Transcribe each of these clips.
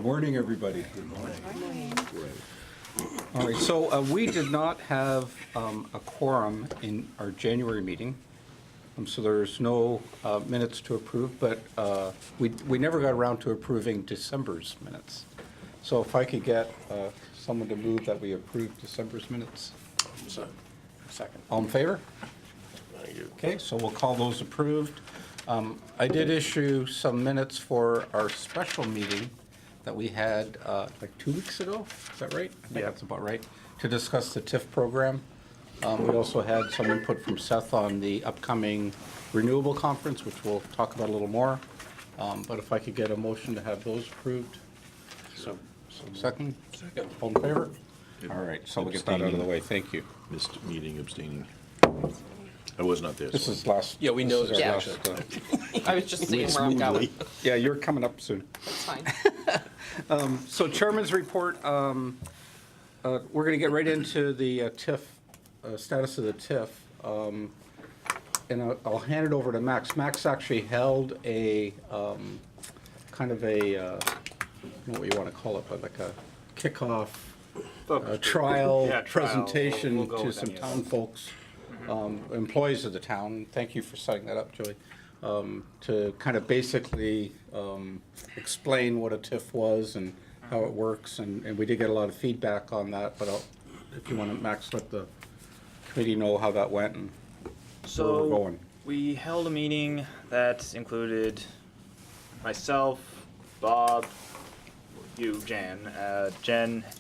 morning, everybody. Good morning. All right, so we did not have a quorum in our January meeting, so there's no minutes to approve, but we never got around to approving December's minutes. So if I could get someone to move that we approve December's minutes. Second. All in favor? Thank you. Okay, so we'll call those approved. I did issue some minutes for our special meeting that we had like 2 weeks ago. Is that right? I think Yeah. that's about right. To discuss the TIF program. We also had some input from Seth on the upcoming renewable conference, which we'll talk about a little more. But if I could get a motion to have those approved. So second? Second. All in favor? All right, so we'll get that out of the way. Thank you. Missed meeting, abstaining. I was not there. This so- is last. Yeah, we know this is our there's last, action. uh, I was just seeing Went where I'm going. smoothly. Yeah, you're coming up soon. That's fine. So Chairman's report, we're going to get right into the TIF, status of the TIF. And I'll hand it over to Max. Max actually held a, kind of a, I don't know what you want to call it, but like a kickoff trial Yeah, trial. presentation We'll go to with some any of town folks, employees of the town. Thank you for setting that up, Joey. To kind of basically explain what a TIF was and how it works, and we did get a lot of feedback on that, but if you want to, Max, let the committee know how that went and where we're So going. we held a meeting that included myself, Bob, you, Jen,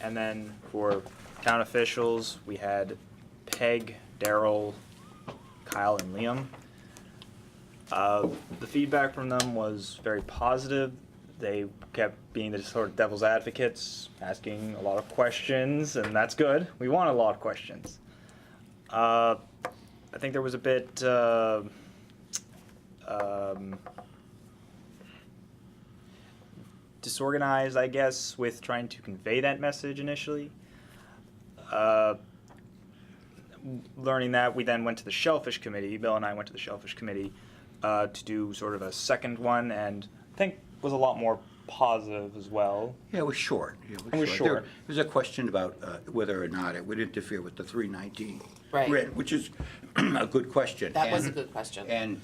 and then for town officials, we had Peg, Daryl, Kyle, and Liam. The feedback from them was very positive. They kept being the sort of devil's advocates, asking a lot of questions, and that's good. We want a lot of questions. I think there was a bit disorganized, I guess, with trying to convey that message initially. Learning that, we then went to the Shellfish Committee. Bill and I went to the Shellfish Committee to do sort of a second one, and I think was a lot more positive as well. Yeah, it was short. It was short. There was a question about whether or not it would interfere with the 319 Right. grid, which is a good question. That was a good question. And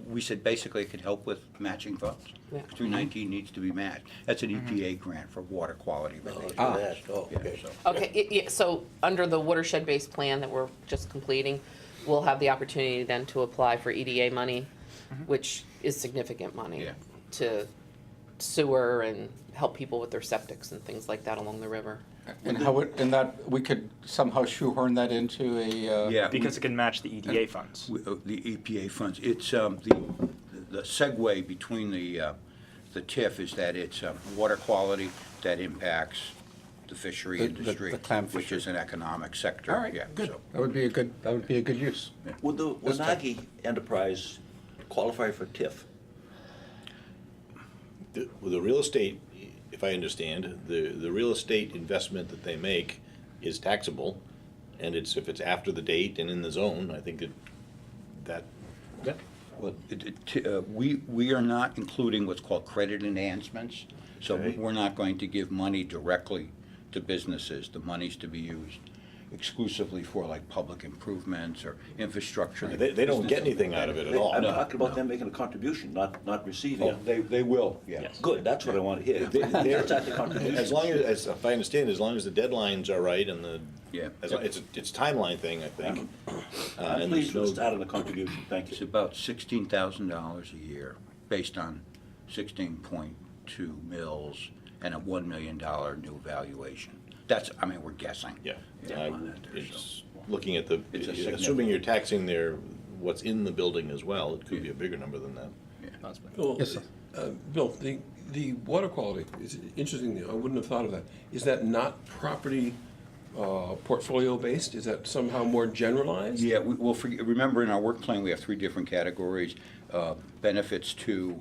we said basically it could help with matching funds. Yeah. 319 needs to be matched. That's an EPA grant for water quality related. Ah. Yeah, so. Okay, so under the watershed-based plan that we're just completing, we'll have the opportunity then to apply for EDA money, which is significant money Yeah. to sewer and help people with their septics and things like that along the river. And how it, and that, we could somehow shoehorn that into a, Yeah. Because it can match the EDA funds. The EPA funds. It's the segue between the TIF is that it's water quality that impacts the fishery The- industry, the clam which fishery. is an economic sector. all right, Yeah, good. so. That would be a good use. Would the This time. Wanagi enterprise qualify for TIF? With the real estate, if I understand, the real estate investment that they make is taxable, and if it's after the date and in the zone, I think that. Well, we are not including what's called credit enhancements, so Okay. we're not going to give money directly to businesses. The money's to be used exclusively for like public improvements or infrastructure. that They don't get businesses- anything out of it at all. I'm No, talking about no. them making a contribution, not receiving. Oh, they will, yes. Good, that's what I want to hear. They're- That's not the contribution. As long as, if I understand, as long as the deadlines are right and Yeah. it's a timeline thing, I think. I'm and pleased there's with the no- start of the contribution, thank It's you. about $16,000 a year, based on 16.2 mills and a $1 million new valuation. That's, I mean, we're guessing. Yeah, on that there, so. it's looking at the, It's a assuming significant- you're taxing what's in the building as well, it could be a bigger number than that. Bill, Yes, sir. Bill, the water quality is interesting. I wouldn't have thought of that. Is that not property portfolio based? Is that somehow more generalized? Yeah, we'll remember in our work plan, we have 3 different categories. Benefits to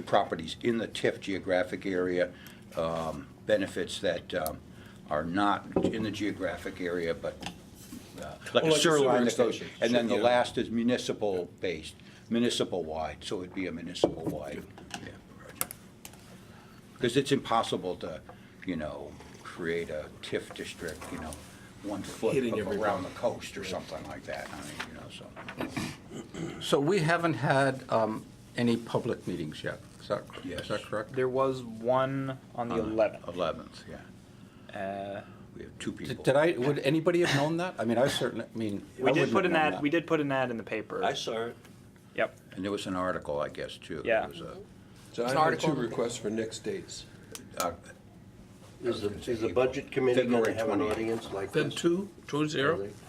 properties in the TIF geographic area, benefits that are not in the geographic area, but like Oh, a like a sewer sewer line that goes, extension. and then the Yeah. last is municipal based, municipal wide, so it'd be a municipal wide. Yeah, project. because it's impossible to, create a TIF district, 1 foot Hitting everybody. around the coast or something like that. I mean, so. So we haven't had any public meetings yet. Is Yes. that correct? There was one on the 11th. 11th, yeah. We have 2 people. Would anybody have known that? I mean, I certainly, I mean. We I did wouldn't put have an known ad. that. We did put an ad in the paper. I saw it. Yep. And there was an article, I guess, too. Yeah. There was a- So I an have article 2 in the- requests for next dates. uh, Is the budget committee gonna February have an 20th. audience like Feb this? 2,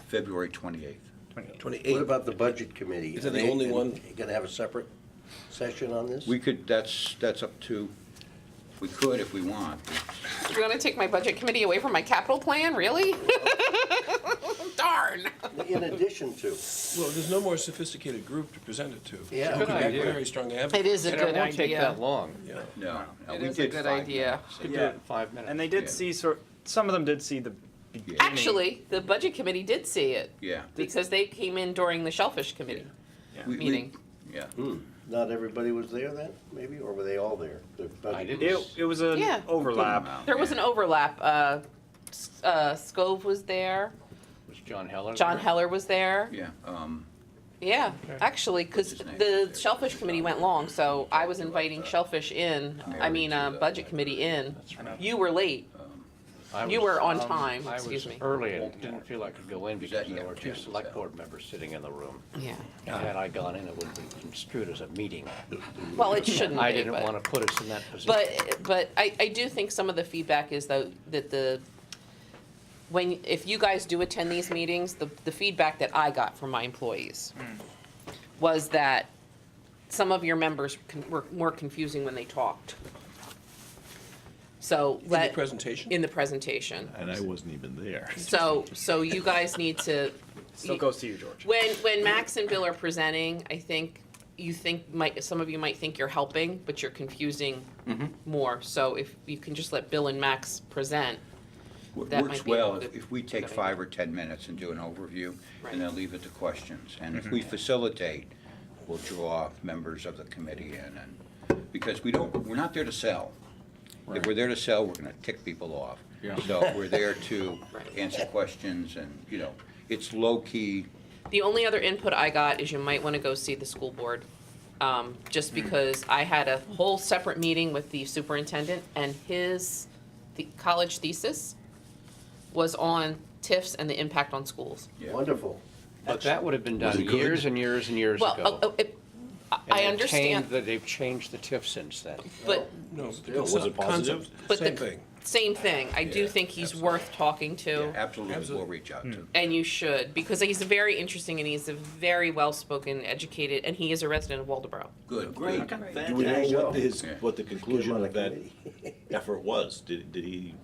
February 28th. 28. What about the budget committee? Is that Are the they only one? Gonna have a separate session on this? We could, that's up to, we could if we want. You wanna take my budget committee away from my capital plan, really? Darn. In addition to, Well, there's no more sophisticated group to present it to. Yeah. So Good we could be idea. very strong advocate. It is a And good it won't take that idea. long. Yeah. No, It we is a did good 5 idea. minutes. Could do Yeah. it in 5 minutes. And they did Yeah. see some of them did see the beginning. Actually, the budget committee did see it, Yeah. because they came in during the Shellfish Committee meeting. Yeah. not everybody was there then, maybe, or were they all there? The budget- It was an Yeah. overlap. There was an overlap, Scove was there, Was John Heller? John there? Heller was there. Yeah, Yeah, actually, because What's his name? the Shellfish Committee went long, so I was inviting Shellfish in, Budget Committee in. You were late. I You was, were on time, I excuse was me. early and didn't feel I could go in because that- there were yeah, 2 yeah, select so- board members sitting in the room. Yeah. And had I gone in, it would have been construed as a meeting. Well, it shouldn't I be, didn't but- want to put us in that position. But I do think some of the feedback is though, that if you guys do attend these meetings, the feedback that I got from my employees was that some of your members were more confusing when they talked. So In the presentation? in the presentation. And I wasn't even there. So you guys need to. Still goes to you, George. When Max and Bill are presenting, I think some of you might think you're helping, but you're confusing more. So if you can just let Bill and Max present, that works might be well a good- if we take good 5 or 10 minutes and do an overview, Right. and then leave it to questions. And if we facilitate, we'll draw members of the committee in, and, because we're not there to sell. If we're there to sell, we're gonna tick people off. So we're there to answer questions, and, it's low-key. The only other input I got is you might want to go see the school board. Just because I had a whole separate meeting with the superintendent and the college thesis was on TIFs and the impact on schools. Yeah. Wonderful. But that would have been Was done it good? years and years and years Well, ago. I And they've understand, changed They've changed the TIF since then. but No, Was it positive? But Same the- thing. same thing. I do Yeah, think he's worth talking Yeah, to. absolutely, we'll reach out to. And you should, because he's very interesting and he's a very well-spoken, educated, and he is a resident of Waldeboro. Good, Great, good. Do we know fantastic. what the Get conclusion him on of the that committee. effort was? Did he?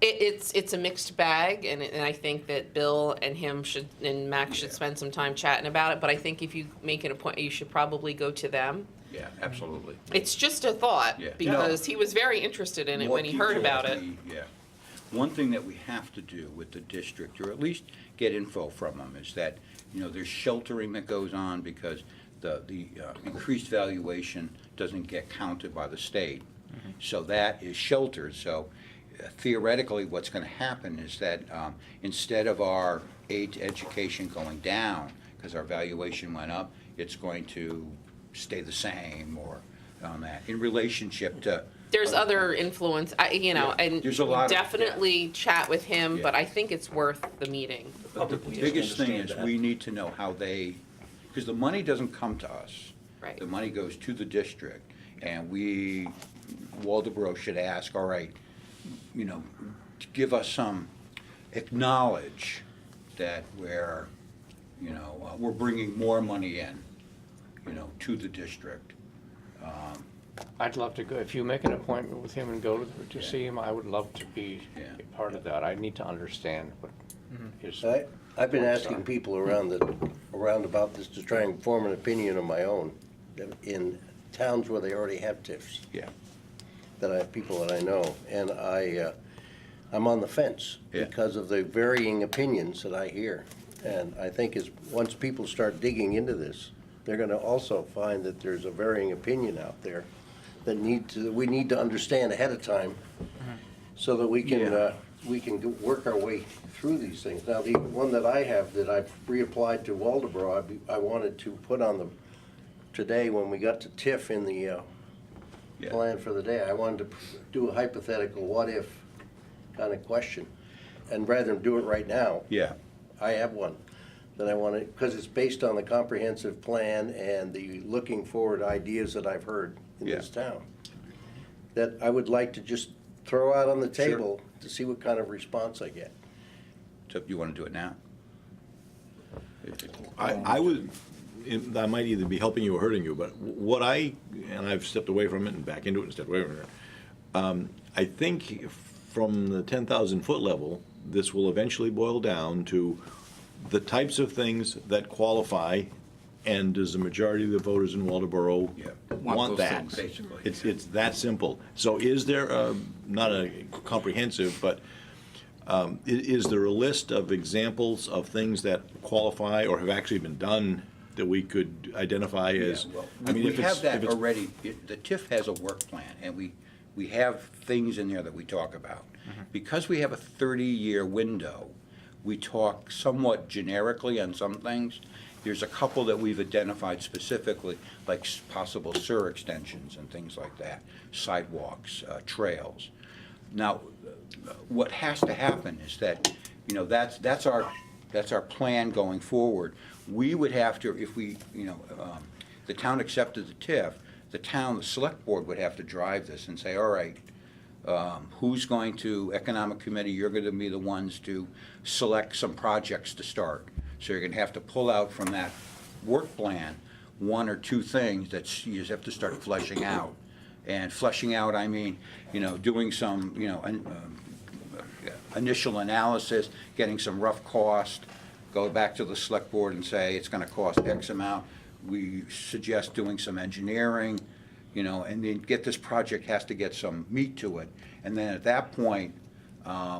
It's a mixed bag, and I think that Bill and Max should Yeah. spend some time chatting about it, but I think if you make it a point, you should probably go to them. Yeah, absolutely. It's just a thought, Yeah. because he was very interested in it More when he heard people about have it. to be- Yeah. One thing that we have to do with the district, or at least get info from them, is that, there's sheltering that goes on because the increased valuation doesn't get counted by the state. So that is sheltered. So theoretically, what's going to happen is that instead of our aid to education going down because our valuation went up, it's going to stay the same or on that in relationship to. There's other influence, Yeah. and There's a lot of- definitely chat with him, Yeah. but I think it's worth the meeting. But the biggest thing is we need to know how because the money doesn't come to us. Right. The money goes to the district, and Waldeboro should ask, all right, give us acknowledge that we're bringing more money in, to the district. I'd love to go, if you make an appointment with him and go to see him, I would love to be Yeah. a part of that. I need to understand what his. I've been thoughts asking are. people around about this to try and form an opinion of my own in towns where they already have TIFs. Yeah. People that I know, and I'm on the fence Yeah. because of the varying opinions that I hear. And I think once people start digging into this, they're gonna also find that there's a varying opinion out there we need to understand ahead of time so that we can, Yeah. work our way through these things. Now, the one that I have that I've reapplied to Waldeboro, I wanted to put on the, today when we got to TIF in the Yeah. plan for the day, I wanted to do a hypothetical what-if kind of question. And rather than do it right now, Yeah, I have one that I want to, because it's based on the comprehensive plan and the looking forward ideas that I've heard in Yeah. this town, that I would like to just throw out on the table to see what kind of response I get. so you want to do it now? I would, I might either be helping you or hurting you, but what and I've stepped away from it and back into it and stepped away from it. I think from the 10,000 foot level, this will eventually boil down to the types of things that qualify, and does the majority of the voters in Waldeboro Yeah. want those that? things, basically. It's that simple. So is there, not a comprehensive, but is there a list of examples of things that qualify or have actually been done that we could identify as? Yeah, well, I mean, we if it's- have that if it's- already. The TIF has a work plan, and we have things in there that we talk about. Mm-hmm. Because we have a 30-year window, we talk somewhat generically on some things. There's a couple that we've identified specifically, like possible sewer extensions and things like that, sidewalks, trails. Now, what has to happen is that, that's our plan going forward. We would have to, if we, the town accepted the TIF, the select board would have to drive this and say, all right, who's going to, Economic Committee, you're gonna be the ones to select some projects to start. So you're gonna have to pull out from that work plan one or two things that you just have to start fleshing out. And fleshing out, I mean, doing some, initial analysis, getting some rough cost, go back to the select board and say, it's gonna cost X amount. We suggest doing some engineering, and then this project has to get some meat to it. And then at that point,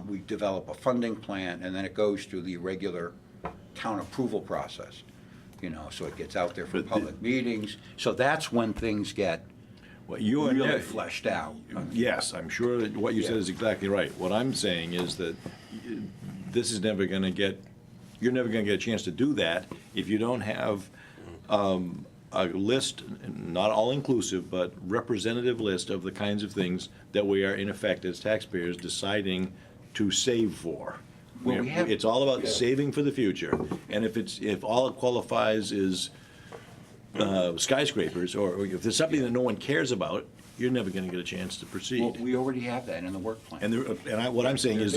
we develop a funding plan, and then it goes through the regular town approval process. So it gets out there for But the- public meetings. So that's when things get What you are really ne- fleshed out. Yes, I'm sure that what you said is exactly right. What I'm saying is that this is never gonna get, you're never gonna get a chance to do that if you don't have a list, not all-inclusive, but representative list of the kinds of things that we are, in effect, as taxpayers, deciding to save for. Well, we have- It's all about saving for the future, and if all it qualifies is skyscrapers, or if there's something that no one cares about, you're never gonna get a chance to Well, proceed. we already have that in the work plan. What I'm saying is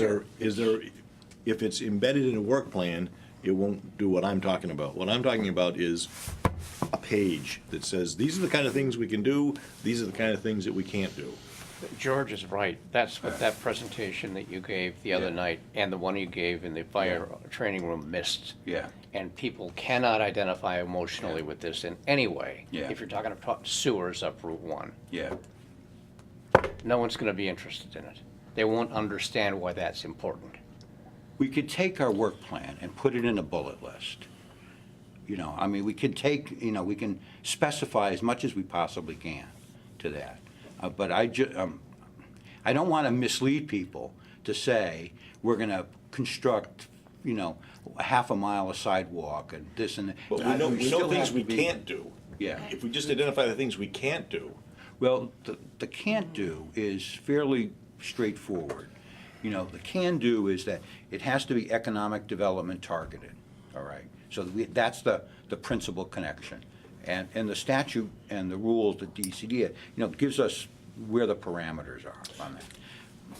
if it's embedded in a work plan, it won't do what I'm talking about. What I'm talking about is a page that says, these are the kind of things we can do, these are the kind of things that we can't do. George is right. That's what that presentation that you gave the other Yeah. night and the one you gave in the fire training room missed. Yeah. And people cannot identify emotionally with this in any way. Yeah. If you're talking about sewers up Route 1, Yeah. no one's gonna be interested in it. They won't understand why that's important. We could take our work plan and put it in a bullet list. We can take, we can specify as much as we possibly can to that. But I don't want to mislead people to say, we're going to construct, half a mile of sidewalk and this and that. But we know still things have we to be- can't do. Yeah. If we just identify the things we can't do, Well, the can't-do is fairly straightforward. The can-do is that it has to be economic development targeted, all right? So that's the principal connection. And the statute and the rules that DCD, gives us where the parameters are on that.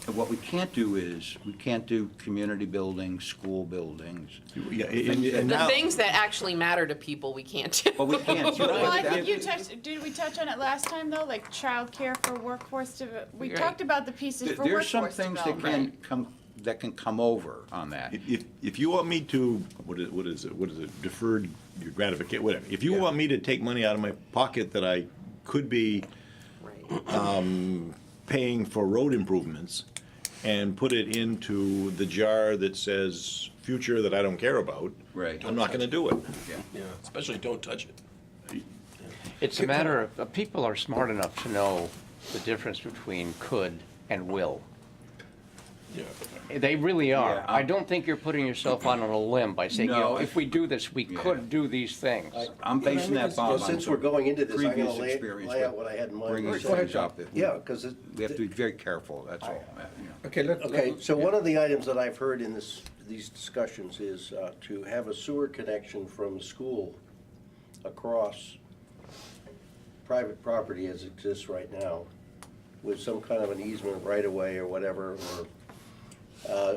And what we can't do is, we can't do community buildings, school buildings. yeah, Things and The now, things that actually matter to people, we can't do. But we can't do Well, I that. think did we touch on it last time though, like childcare for workforce, we Right. talked about the pieces for There's some workforce things development. that can come over on that. if you want me to, what is it, deferred your gratification, whatever. If you Yeah. want me to take money out of my pocket that I could be paying for road improvements and put it into the jar that says future that I don't care about, Right. I'm not gonna do it. Yeah, especially don't touch it. It's a matter of, people are smart enough to know the difference between could and will. Yeah. They really are. Yeah, I don't think you're putting yourself out on a limb by saying, No, if we do this, we could do these things. I'm basing that, Bob, Well, on since we're some going into this, I'm gonna previous lay experience out with what I had in mind. bringing for a things second. up. that Yeah, because We have to be very careful, that's all. Okay, Okay, so one of the items that I've heard in these discussions is to have a sewer connection from the school across private property as it exists right now, with some kind of an easement right away or whatever, or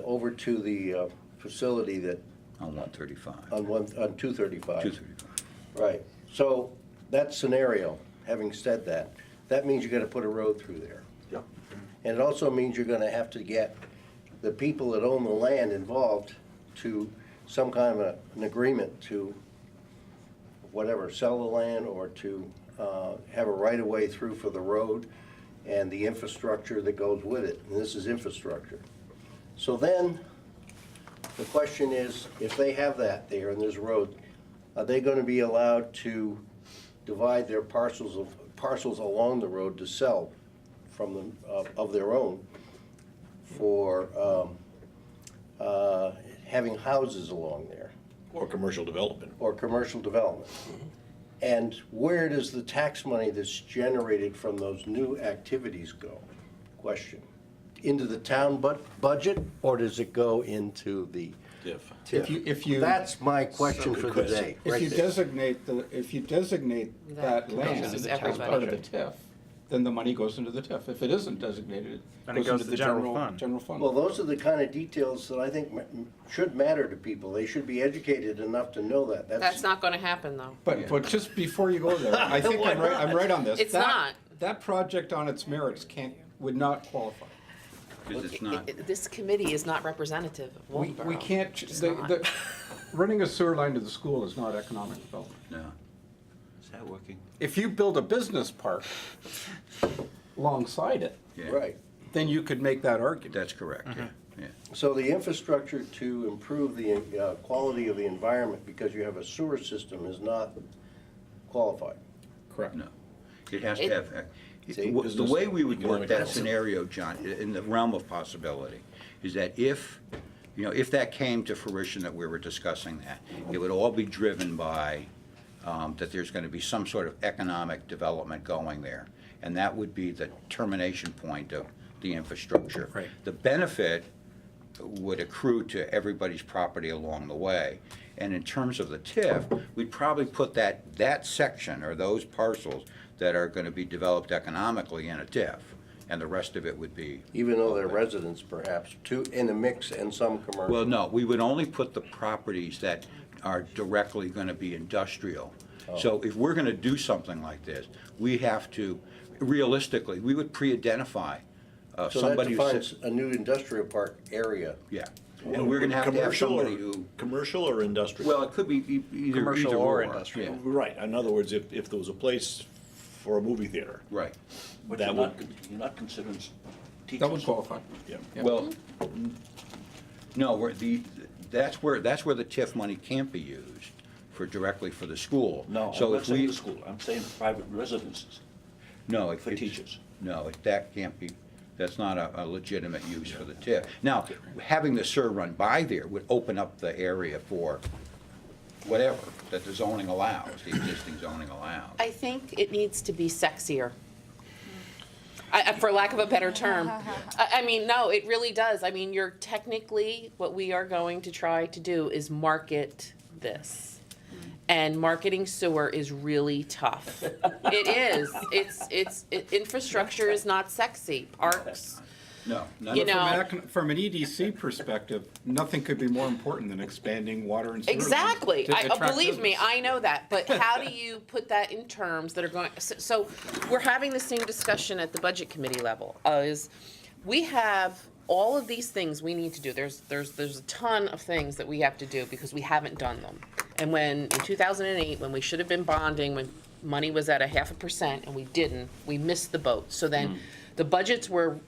over to the facility that, On 135. on 235. 235. Right, so that scenario, having said that, that means you're gonna put a road through there. Yeah. And it also means you're gonna have to get the people that own the land involved to some kind of an agreement to whatever, sell the land or to have a right-of-way through for the road and the infrastructure that goes with it. And this is infrastructure. So then, the question is, if they have that there and there's a road, are they gonna be allowed to divide their parcels along the road to sell from them, of their own for having houses along there Or commercial development. or commercial development? And where does the tax money that's generated from those new activities go? Question. Into the town budget, or does it go into the If. TIF? If you. That's my question for the day, If right you there. designate that land goes as to part of the everybody. TIF, then the money goes into the TIF. If it isn't designated, Then it it goes goes into to the general fund. general fund. Well, those are the kind of details that I think should matter to people. They should be educated enough to know that. That's not gonna happen, though. But just before you go there, I think I'm right on this. It's That- not. That project on its merits would not qualify. Because it's not, This committee is not representative of We Waldeboro. can't, It's not. running a sewer line to the school is not economic development. no. Is that working? If you build a business park alongside it, Yeah. Right. then you could make that argument. That's correct, yeah, yeah. So the infrastructure to improve the quality of the environment because you have a sewer system is not qualified. Correct. No. It has to It- have, See? the way we would work Economic that development. scenario, John, in the realm of possibility, is that if that came to fruition that we were discussing that, it would all be driven by, that there's gonna be some sort of economic development going there. And that would be the termination point of the infrastructure. Right. The benefit would accrue to everybody's property along the way. And in terms of the TIF, we'd probably put that section or those parcels that are gonna be developed economically in a TIF, and the rest of it would be. Even though they're residents perhaps, in a mix and some commercial. Well, no, we would only put the properties that are directly gonna be industrial. So if we're gonna do something like this, we have to, realistically, we would pre-identify So that somebody who defines sits. a new industrial park area. Yeah, and we're gonna have somebody who, Commercial or industrial? well, it could be either. Commercial either or yeah. industrial. Right, in other words, if there was a place for a movie theater, Right. But That you're not considering teachers. That would qualify. yeah. Yeah. Well, no, that's where the TIF money can't be used directly for the school. No, So I'm not if saying we the school, I'm saying private residences. No, for teachers. No, that can't be, that's not a legitimate use for the TIF. Now, having the SER run by there would open up the area for whatever that the zoning allows, the existing zoning allows. I think it needs to be sexier. For lack of a better term. I mean, no, it really does. I mean, you're technically, what we are going to try to do is market this. And marketing sewer is really tough. It is. Infrastructure is not sexy. Parks, No, none You of know- From an EDC perspective, nothing could be more important than expanding water and sewer. lines exactly. to attract Believe me, business. I know that. But how do you put that in terms that are going, so we're having the same discussion at the budget committee level, is we have all of these things we need to do. There's a ton of things that we have to do because we haven't done them. And when, in 2008, when we should have been bonding, when money was at 0.5% and we didn't, we missed the boat. So then the budgets were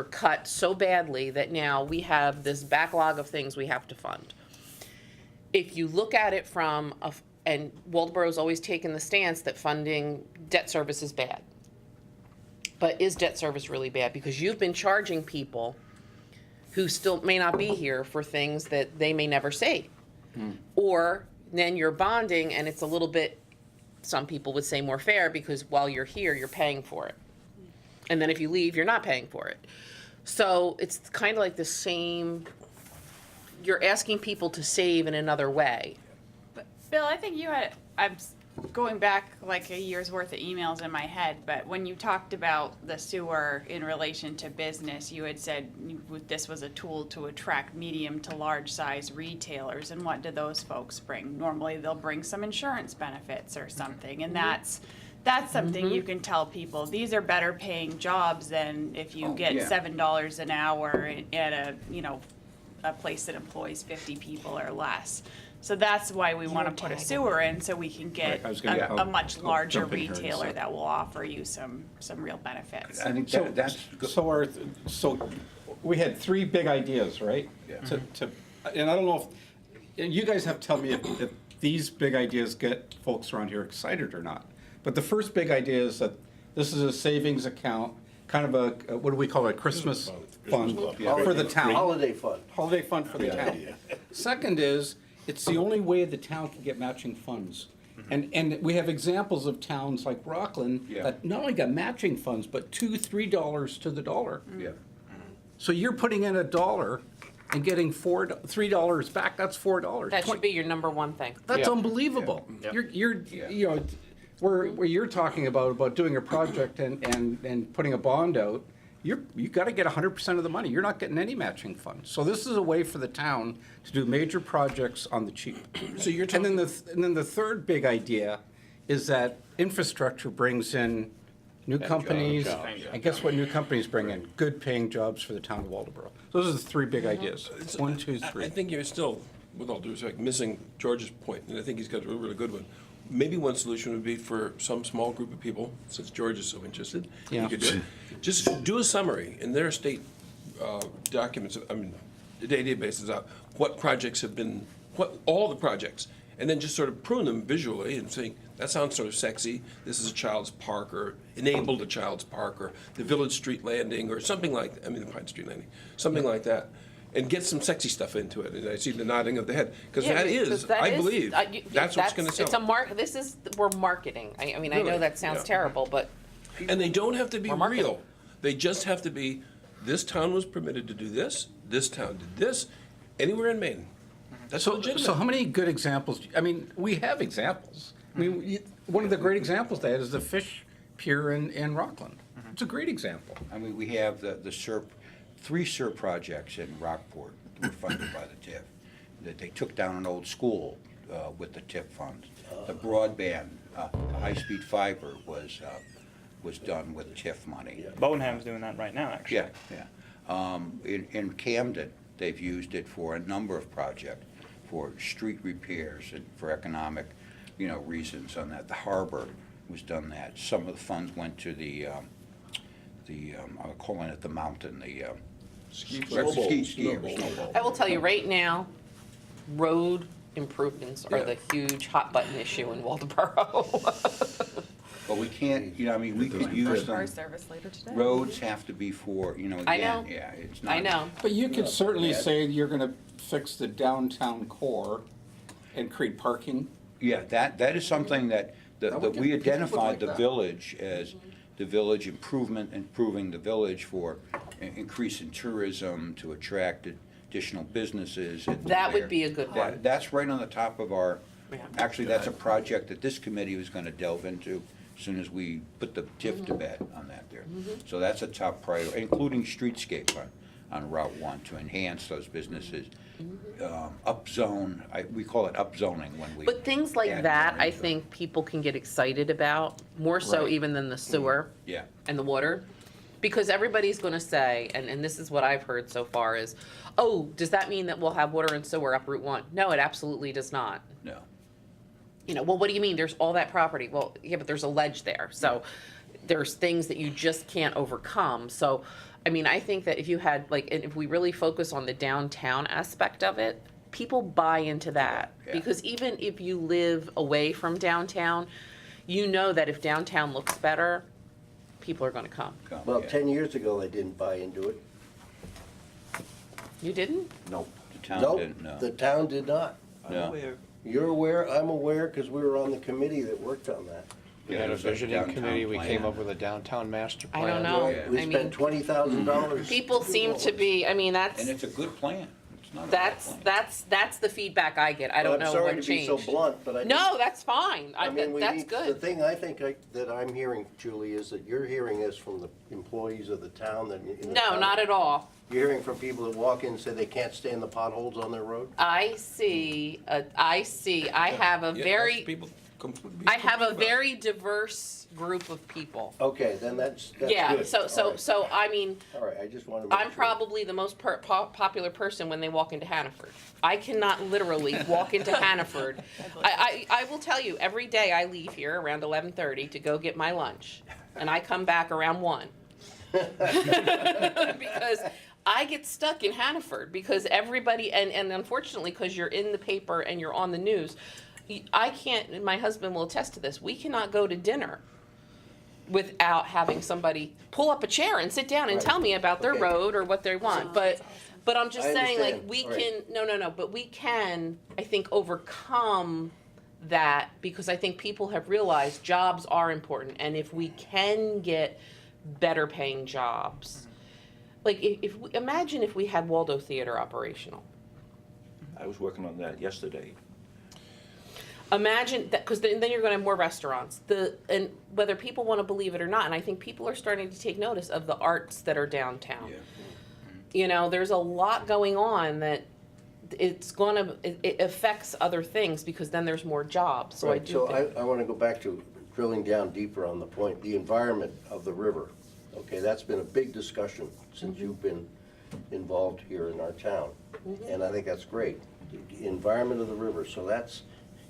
cut so badly that now we have this backlog of things we have to fund. If you look at it from, and Waldeboro's always taken the stance that funding debt service is bad. But is debt service really bad? Because you've been charging people who still may not be here for things that they may never see. Or then you're bonding and it's a little bit, some people would say more fair, because while you're here, you're paying for it. And then if you leave, you're not paying for it. So it's kind of like the same, you're asking people to save in another way. But Bill, I think you had, I'm going back like a year's worth of emails in my head, but when you talked about the sewer in relation to business, you had said this was a tool to attract medium to large size retailers. And what do those folks bring? Normally they'll bring some insurance benefits or something, and that's something you can tell people. These are better paying jobs than if you get yeah. $7 an hour at a, a place that employs 50 people or less. So that's why we want to put a sewer in, so we can get Right, I was gonna- a much I'll larger jump in here in a retailer sec. that will offer you some real benefits. I think So, that's good. so we had three big ideas, right? Yeah. And I don't know if, and you guys have to tell me if these big ideas get folks around here excited or not. But the first big idea is that this is a savings account, kind of a, what do we call it, a Christmas fund for the town. Holiday fund. Holiday fund for the town. Second is, it's the only way the town can get matching funds. And we have examples of towns like Rockland Yeah. that not only got matching funds, but $2, $3 to the dollar. Yeah. So you're putting in $1 and getting $3 back, that's $4. That should be your number one thing. That's Yeah. unbelievable. Yeah. You're, where you're talking about doing a project and putting a bond out, you gotta get 100% of the money. You're not getting any matching funds. So this is a way for the town to do major projects on the cheap. So you're And then talking, and then the third big idea is that infrastructure brings in new companies. And guess what new companies bring in? Good paying jobs for the town of Waldeboro. Those are the three big ideas. One, two, I three. think you're still, with all due respect, missing George's point, and I think he's got a really good one. Maybe one solution would be for some small group of people, since George is so interested, Yeah. you could do it. Just do a summary in their state documents, databases out, what projects have been, all the projects, and then just sort of prune them visually and saying, that sounds sort of sexy, this is a child's park, or enabled a child's park, or the Village Street Landing, or something like, the Pine Street Landing, something like that. And get some sexy stuff into it, and I see the nodding of the head, because Yeah, that because is, that I is- believe, that's what's gonna sell. It's a this is, we're marketing. I mean, I know Really, that sounds yeah. terrible, but And they don't have to be Or marketing. real. They just have to be, this town was permitted to do this town did this, anywhere in Maine. That's So legitimate. how many good examples, we have examples. One of the great examples of that is the fish pier in Rockland. It's a great example. We have the SERP, 3 SERP projects in Rockport that were funded by the TIF. That they took down an old school with the TIF funds. The broadband, high-speed fiber was done with TIF money. Boneham's doing that right now, actually. Yeah. In Camden, they've used it for a number of projects, for street repairs and for economic, reasons on that. The harbor was done that. Some of the funds went to I'm calling it the mountain, the Snowball. ski. I will tell you right now, road improvements are Yeah. the huge hot button issue in Waldeboro. But we can't, we could use Car them. service later today. Roads have to be for, again, I know. yeah, it's not. I know. But you could certainly say you're gonna fix the downtown core and create parking. Yeah, that is something that we identified the that. village as the village improving the village for increase in tourism, to attract additional businesses. into That would there. be a good one. That's right on the top of our, Yeah. actually, that's a project that this committee was gonna delve into as soon as we put the TIF to bed on that there. So that's a top priority, including streetscape on Route 1 to enhance those businesses. Upzone, we call it upzoning when we. But things like add that, more I into it. think people can get excited about, more so Right. even than the sewer Yeah. and the water. Because everybody's gonna say, and this is what I've heard so far is, oh, does that mean that we'll have water and sewer up Route 1? No, it absolutely does not. No. Well, what do you mean? There's all that property. Well, yeah, but there's a ledge there. So there's things that you just can't overcome. So, I think that if you had, and if we really focus on the downtown aspect of it, people buy into that. Yeah. Because even if you live away from downtown, you know that if downtown looks better, people are gonna come. Well, Yeah. 10 years ago, they didn't buy into it. You didn't? Nope, the town Nope, didn't, no. the town did not. I'm Yeah. aware. You're aware, I'm aware, because we were on the committee that worked on that. We Yeah, had a there's a visioning downtown committee, we plan. came up with a downtown master I plan. don't know. Yeah. We I mean, spent $20,000. people seem to be, I mean, And it's a good plan. It's not a bad that's, plan. that's the feedback I get. I don't know I'm sorry what to be so changed. blunt, but I. No, that's fine. I mean, we That's need, the good. thing I think that I'm hearing, Julie, is that you're hearing this from the employees of the town that. in the No, town. not at all. You're hearing from people that walk in and say they can't stand the potholes on their road? I see, I have a Yeah, that's very, people completely- I have a very diverse group of people. Okay, then that's Yeah, good. so, All right. so, I mean, All right, I just want to make sure. I'm probably the most popular person when they walk into Hannaford. I cannot literally walk into Hannaford. I will tell you, every day I leave here around 11:30 to go get my lunch, and I come back around 1. Because I get stuck in Hannaford, because everybody, and unfortunately, because you're in the paper and you're on the news, I can't, and my husband will attest to this, we cannot go to dinner without having somebody pull up a chair and sit down and Right. tell me about their Okay. road or what they want. But I'm just I saying, like, understand. we All right. can, no, but we can, I think, overcome that, because I think people have realized jobs are important, and if we can get better paying jobs, like, if we, imagine if we had Waldo Theater operational. I was working on that yesterday. Imagine that, because then you're going to have more restaurants. And whether people want to believe it or not, and I think people are starting to take notice of the arts that are downtown. Yeah. You know, there's a lot going on that it affects other things, because then there's more jobs. So I Right, do so think. I want to go back to drilling down deeper on the point, the environment of the river. Okay, that's been a big discussion since you've been involved here in our town. And I think that's great. The environment of the river, so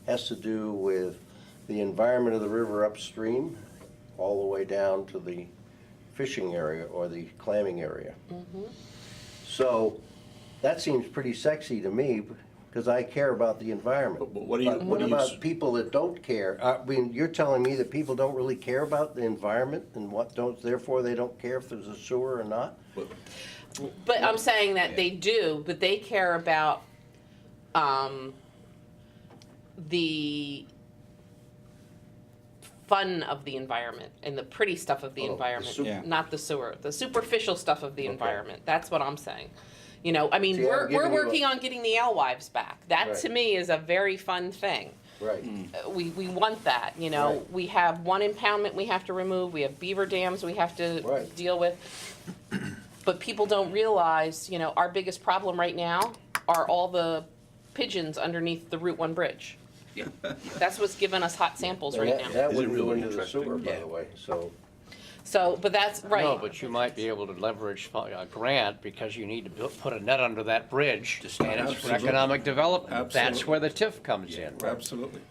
has to do with the environment of the river upstream, all the way down to the fishing area or the clamming area. So that seems pretty sexy to me, because I care about the environment. But what do you- But what what do you about s- people that don't care? I mean, you're telling me that people don't really care about the environment, and therefore they don't care if there's a sewer or not? But I'm saying that they do, but they care about the fun of the environment and the pretty stuff of the Oh, the environment, sup- Yeah. not the sewer, the superficial stuff of the Okay. environment. That's what I'm saying. You know, I mean, See, I'm we're giving you a- working on getting the alewives back. That Right. to me is a very fun thing. Right. We want that, you know. Right. We have one impoundment we have to remove, we have beaver dams we have to Right. deal with. But people don't realize, you know, our biggest problem right now are all the pigeons underneath the Route 1 bridge. Yeah. That's what's giving us hot samples And right that- now. That Is it wouldn't go really into the interesting? sewer, by Yeah. the way, so. So, but that's right. No, but you might be able to leverage a grant, because you need to put a net under that bridge, and it's for Absolutely. economic development. That's Absolutely. where the TIF comes in. Absolutely.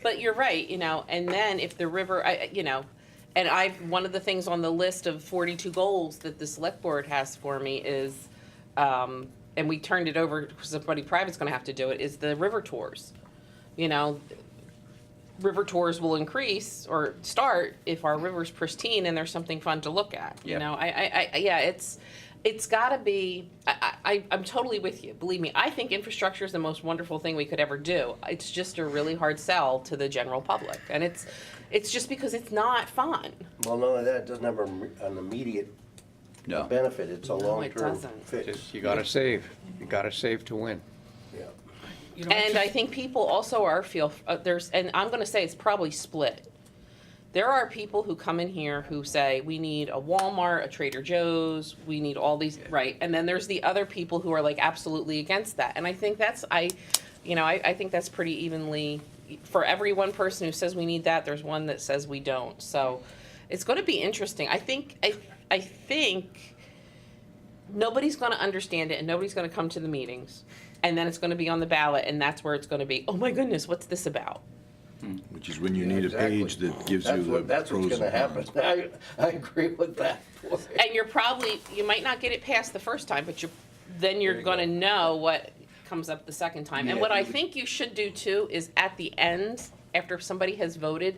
But you're right, you know, and then if the river, you know, and one of the things on the list of 42 goals that the select board has for me is, and we turned it over, somebody private's gonna have to do it, is the river tours. You know, river tours will increase or start if our river's pristine and there's something fun to look at. You Yeah. know, yeah, it's gotta be, I'm totally with you, believe me. I think infrastructure is the most wonderful thing we could ever do. It's just a really hard sell to the general public. And it's just because it's not fun. Well, none of that, it doesn't have an immediate No. benefit, it's a No, it long-term doesn't. fix. You gotta save, you gotta save to win. Yeah. And I think people also and I'm gonna say it's probably split. There are people who come in here who say, we need a Walmart, a Trader Joe's, we need all these, right? And then there's the other people who are like absolutely against that. And I think I think that's pretty evenly, for every one person who says we need that, there's one that says we don't. So it's gonna be interesting. I think nobody's gonna understand it and nobody's gonna come to the meetings. And then it's gonna be on the ballot, and that's where it's gonna be, oh my goodness, what's this about? Which is when you Yeah, need a exactly. page that gives you the That's pros what's and gonna happen. cons. I agree with that. And you might not get it passed the first time, but then you're gonna know what comes up the second time. And Yeah, what I you would- think you should do too is at the end, after somebody has voted,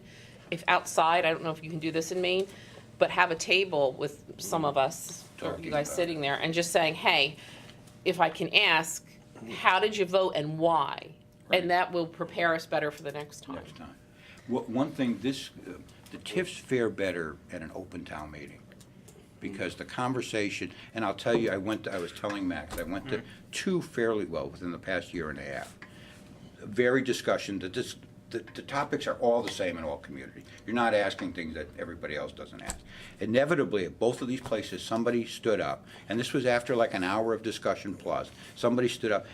if outside, I don't know if you can do this in Maine, but have a table with some of us, or you Talking guys about sitting there, and just saying, hey, if I can ask, how did you vote and why? Right. And that will prepare us better for the next time. Next time. One thing, the TIFs fare better at an open town meeting, because the conversation, and I'll tell you, I was telling Max, I went to two fairly well within the past year and a half. Very discussion, the topics are all the same in all communities. You're not asking things that everybody else doesn't ask. Inevitably, at both of these places, somebody stood up, and this was after like an hour of discussion plus, somebody stood up,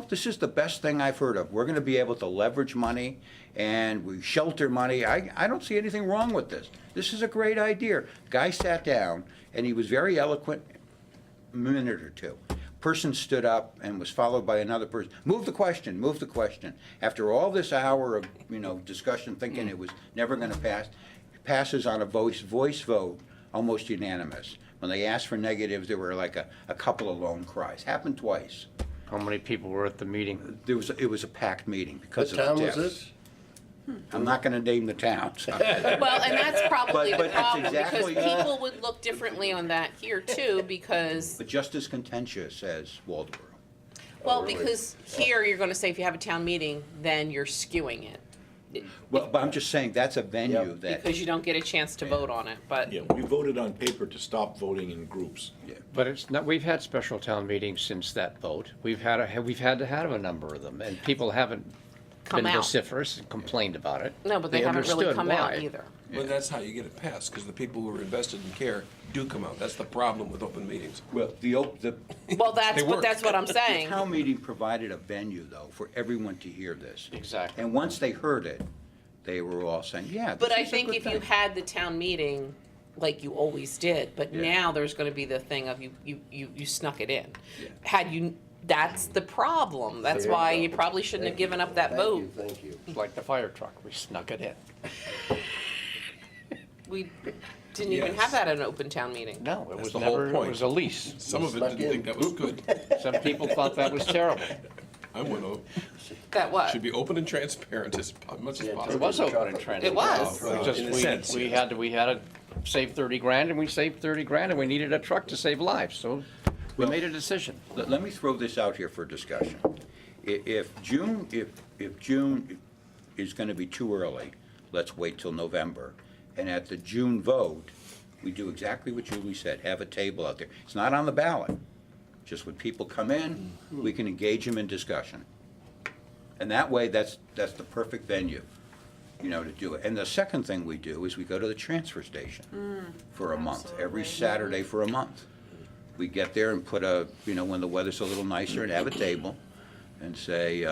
this is the best thing I've heard of. We're gonna be able to leverage money, and we shelter money. I don't see anything wrong with this. This is a great idea. Guy sat down, and he was very eloquent, a minute or two. Person stood up and was followed by another person. Move the question, move the question. After all this hour of, discussion, thinking it was never gonna pass, it passes on a voice vote, almost unanimous. When they asked for negatives, there were like a couple of lone cries. Happened twice. How many people were at the meeting? It was a packed meeting What because of the town was TIFs. this? I'm not gonna name the towns. Well, and that's probably But the it's problem, exactly- because people would look differently on that here too, because, But just as contentious as Waldeboro. well, really? because here you're gonna say if you have a town meeting, then you're skewing it. Well, but I'm just saying, that's a venue Yep. that, Because you don't get a chance to vote on it, but. Yeah, we voted on paper to stop voting in groups. But it's not, we've had special town meetings since that vote. We've had to have a number of them, and people haven't Come been out. vociferous and complained about it. No, but they haven't really understood come out why. either. Well, that's how you get it passed, because the people who are invested in care do come out. That's the problem with open meetings. well, the Well, that's, They but work. that's what I'm saying. town meeting provided a venue, though, for everyone to hear this. Exactly. And once they heard it, they were all saying, yeah, But this I is a think good if you thing. had the town meeting, like you always did, but Yeah. now there's gonna be the thing of you snuck it in. Yeah. Had you, that's the problem. That's There why you you go. probably shouldn't have given up that Thank vote. you, thank you. It's like the fire truck, we snuck it in. We didn't even Yes. have that at an open town meeting. No, it That's was the whole never, it point. was a lease. Some of it Snuck didn't in. think that was good. Some people thought that was terrible. I went over, That what? should be open and transparent as much as Yeah, It possible. was open and transparent. It was. Well, Just in a we sense, we yes. had to save 30 grand, and we saved 30 grand, and we needed a truck to save lives, so we Well- made a decision. Let me throw this out here for discussion. If June is gonna be too early, let's wait till November. And at the June vote, we do exactly what Julie said, have a table out there. It's not on the ballot. Just when people come in, we can engage them in discussion. And that way, that's the perfect venue, to do it. And the second thing we do is we go to the transfer station for a month, every Saturday for a month. We get there and put when the weather's a little nicer, and have a table and say,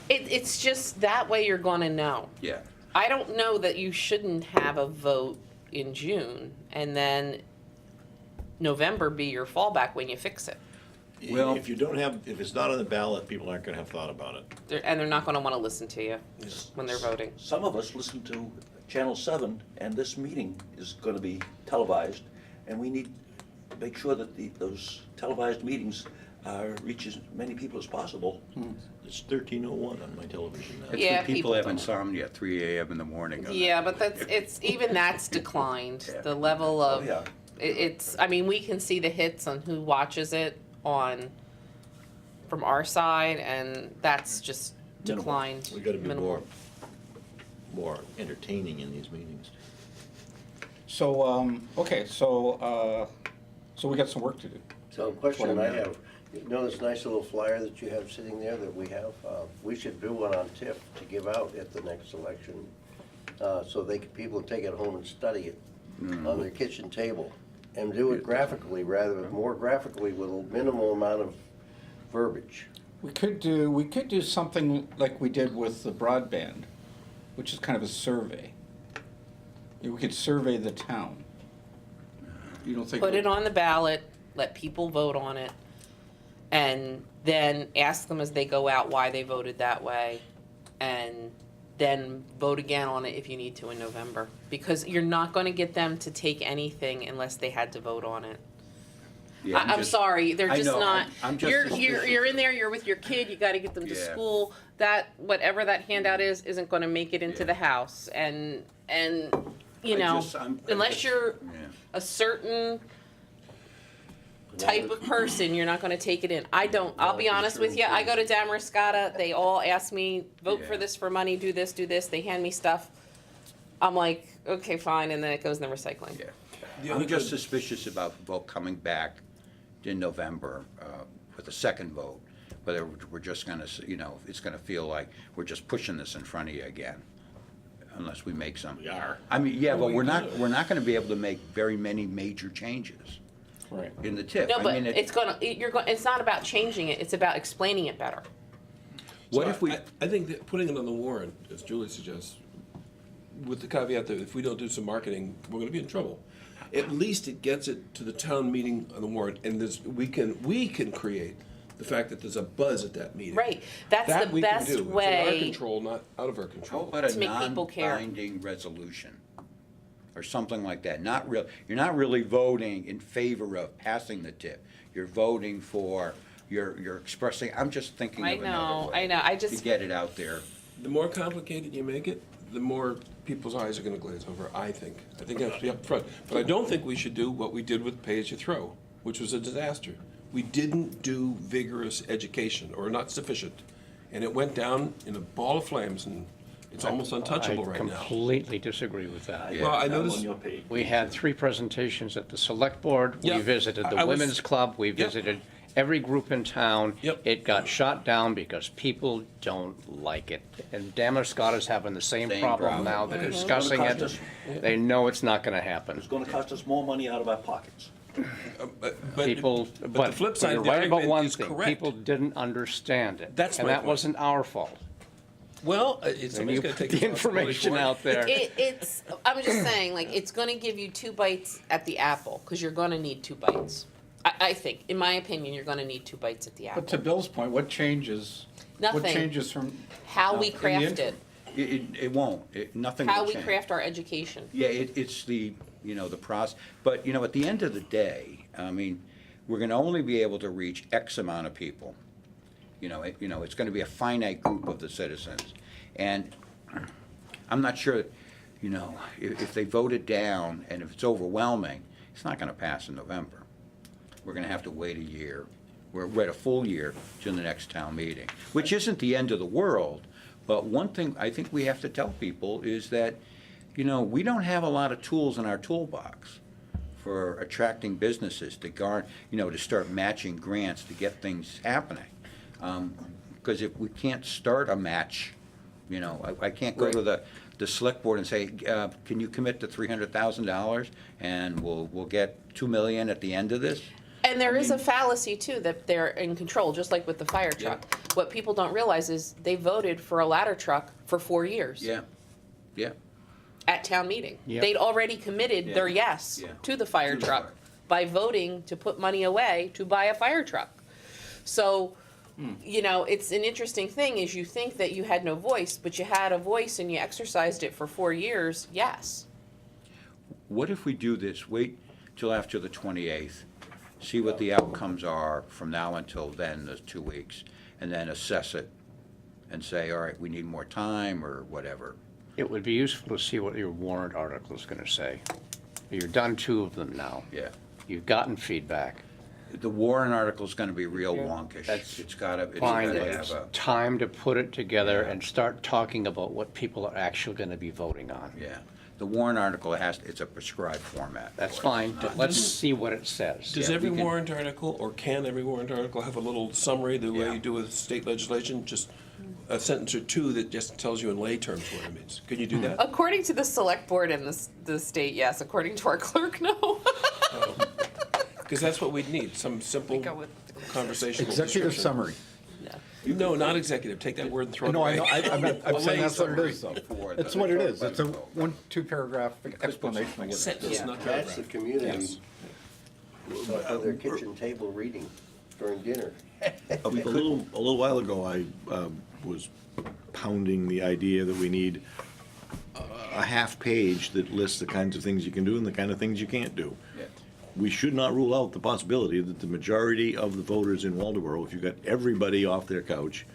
It's just that way you're gonna know. yeah, I don't know that you shouldn't have a vote in June and then November be your fallback when you fix it. Well- If it's not on the ballot, people aren't gonna have thought about it. And they're not gonna wanna listen to you when they're voting. Some of us listen to Channel 7, and this meeting is going to be televised, and we need to make sure that those televised meetings reach as many people as possible. It's 13:01 on my television now. that's Yeah, when people people have don't. insomnia at 3 a.m. in the morning. Yeah, but even that's declined, Yeah. the level of, Oh, yeah. we can see the hits on who watches it from our side, and that's just Minimal. declined. We gotta be minimal. more entertaining in these meetings. So, okay, so we got some work to do. So, question I have, this nice little flyer that you have sitting there that we have? We should do one on TIF to give out at the next election, so people can take it home and study it on their kitchen table. And do it graphically, more graphically with a minimal amount of verbiage. We could do something like we did with the broadband, which is kind of a survey. We could survey the town. You don't think? Put it on the ballot, let people vote on it, and then ask them as they go out why they voted that way, and then vote again on it if you need to in November. Because you're not gonna get them to take anything unless they had to vote on it. Yeah, I'm sorry, they're I just know, not, I'm just you're suspicious. in there, you're with your kid, you gotta get them to Yeah. school. That, whatever that handout is, isn't gonna make it into Yeah. the house, and unless you're Yeah. a certain type of person, you're not gonna take it in. I'll be honest with you, I go to Damariscotta, they all ask me, vote for Yeah. this for money, do this, they hand me stuff. I'm like, okay, fine, and then it goes in the recycling. Yeah. The other I'm just good- suspicious about the vote coming back in November with a second vote, whether we're just gonna, it's gonna feel like we're just pushing this in front of you again, unless we make some. We are. I mean, yeah, Well, but we we're do. not gonna be able to make very many major changes Right. in the TIF. No, I but mean, it's not about changing it, it's about explaining it better. What So if we, I think that putting it on the warrant, as Julie suggests, with the caveat that if we don't do some marketing, we're gonna be in trouble. At least it gets it to the town meeting on the warrant, and we can create the fact that there's a buzz at that meeting. Right, that's That the we can best do. It's in our way. control, not out of our how control. about a To make people care. non-binding resolution? Or something like that, you're not really voting in favor of passing the TIF. You're voting for, you're expressing, I'm just thinking I of another know, way. I know, I To just, get it out there. The more complicated you make it, the more people's eyes are gonna glaze over, I think. I think that's the upfront. But I don't think we should do what we did with Pay As You Throw, which was a disaster. We didn't do vigorous education, or not sufficient. And it went down in a ball of flames, and it's almost untouchable right I now. completely disagree with that. Yeah. Well, I I'm on noticed, your page. We had 3 presentations at the select board. We Yep. visited I the was- women's club. We Yep. visited every group in town. Yep. It got shot down because people don't like it. And Damariscotta's having the same Same problem problem. now. They're Mhm. discussing It's it. gonna cost They know it's not gonna happen. It's gonna cost us more money out of our pockets. but People, the flip side you're of the right about argument one is thing. correct. People didn't understand it. That's And my that point. wasn't our fault. Well, And somebody's you gotta put take the responsibility information for it. out there. I'm just saying, like, it's gonna give you 2 bites at the apple, cause you're gonna need 2 bites. I think, in my opinion, you're gonna need 2 bites at the But to apple. Bill's point, what changes? What Nothing. changes from? How we in the craft interim? it, It won't, nothing will how we change. craft our education. Yeah, it's the, the process, but, at the end of the day, I mean, we're gonna only be able to reach X amount of people. It's gonna be a finite group of the citizens. And I'm not sure, if they vote it down and if it's overwhelming, it's not gonna pass in November. We're gonna have to wait a year. We're at a full year to the next town meeting, which isn't the end of the world. But one thing I think we have to tell people is that, we don't have a lot of tools in our toolbox for attracting businesses to to start matching grants to get things happening. Because if we can't start a match, I can't go to the select board and say, can you commit to $300,000 and we'll get 2 million at the end of this? And there is a fallacy too, that they're in control, just like with the fire truck. What people don't realize is they voted for a ladder truck for 4 years. Yeah, yeah. At town meeting. Yep. They'd already committed their Yeah. yes Yeah. to the fire To the truck fire. by voting to put money away to buy a fire truck. So, it's an interesting thing is you think that you had no voice, but you had a voice and you exercised it for 4 years, yes. What if we do this, wait till after the 28th, see what the outcomes are from now until then, the 2 weeks, and then assess it and say, all right, we need more time or whatever. It would be useful to see what your warrant article is gonna say. You've done 2 of them now. Yeah. You've gotten feedback. The Warren article's gonna be real Yeah. wonkish. That's It's gotta Fine, have but it's a, time to put it together Yeah. and start talking about what people are actually gonna be voting on. yeah. The Warren article it's a prescribed format. That's for it. fine, let's see what it says. Does Yeah, every we can- warrant article, or can every warrant article have a little summary, the way Yeah. you do with state legislation? Just a sentence or 2 that just tells you in lay terms what it means. Can you do that? According to the select board and the state, yes. According to our clerk, no. Because that's what we'd need, some simple go with conversational Executive description. summary. No, not executive, take that word and throw it No, I away. know, I'm saying that's what it is, though. For That's the- what it is. It's a 1-2 paragraph explanation of what it is. Sentence, not That's the paragraph. community on their kitchen table reading during dinner. A little while ago, I was pounding the idea that we need a half page that lists the kinds of things you can do and the kind of things you can't do. Yeah. We should not rule out the possibility that the majority of the voters in Waldeboro, if you got everybody off their couch,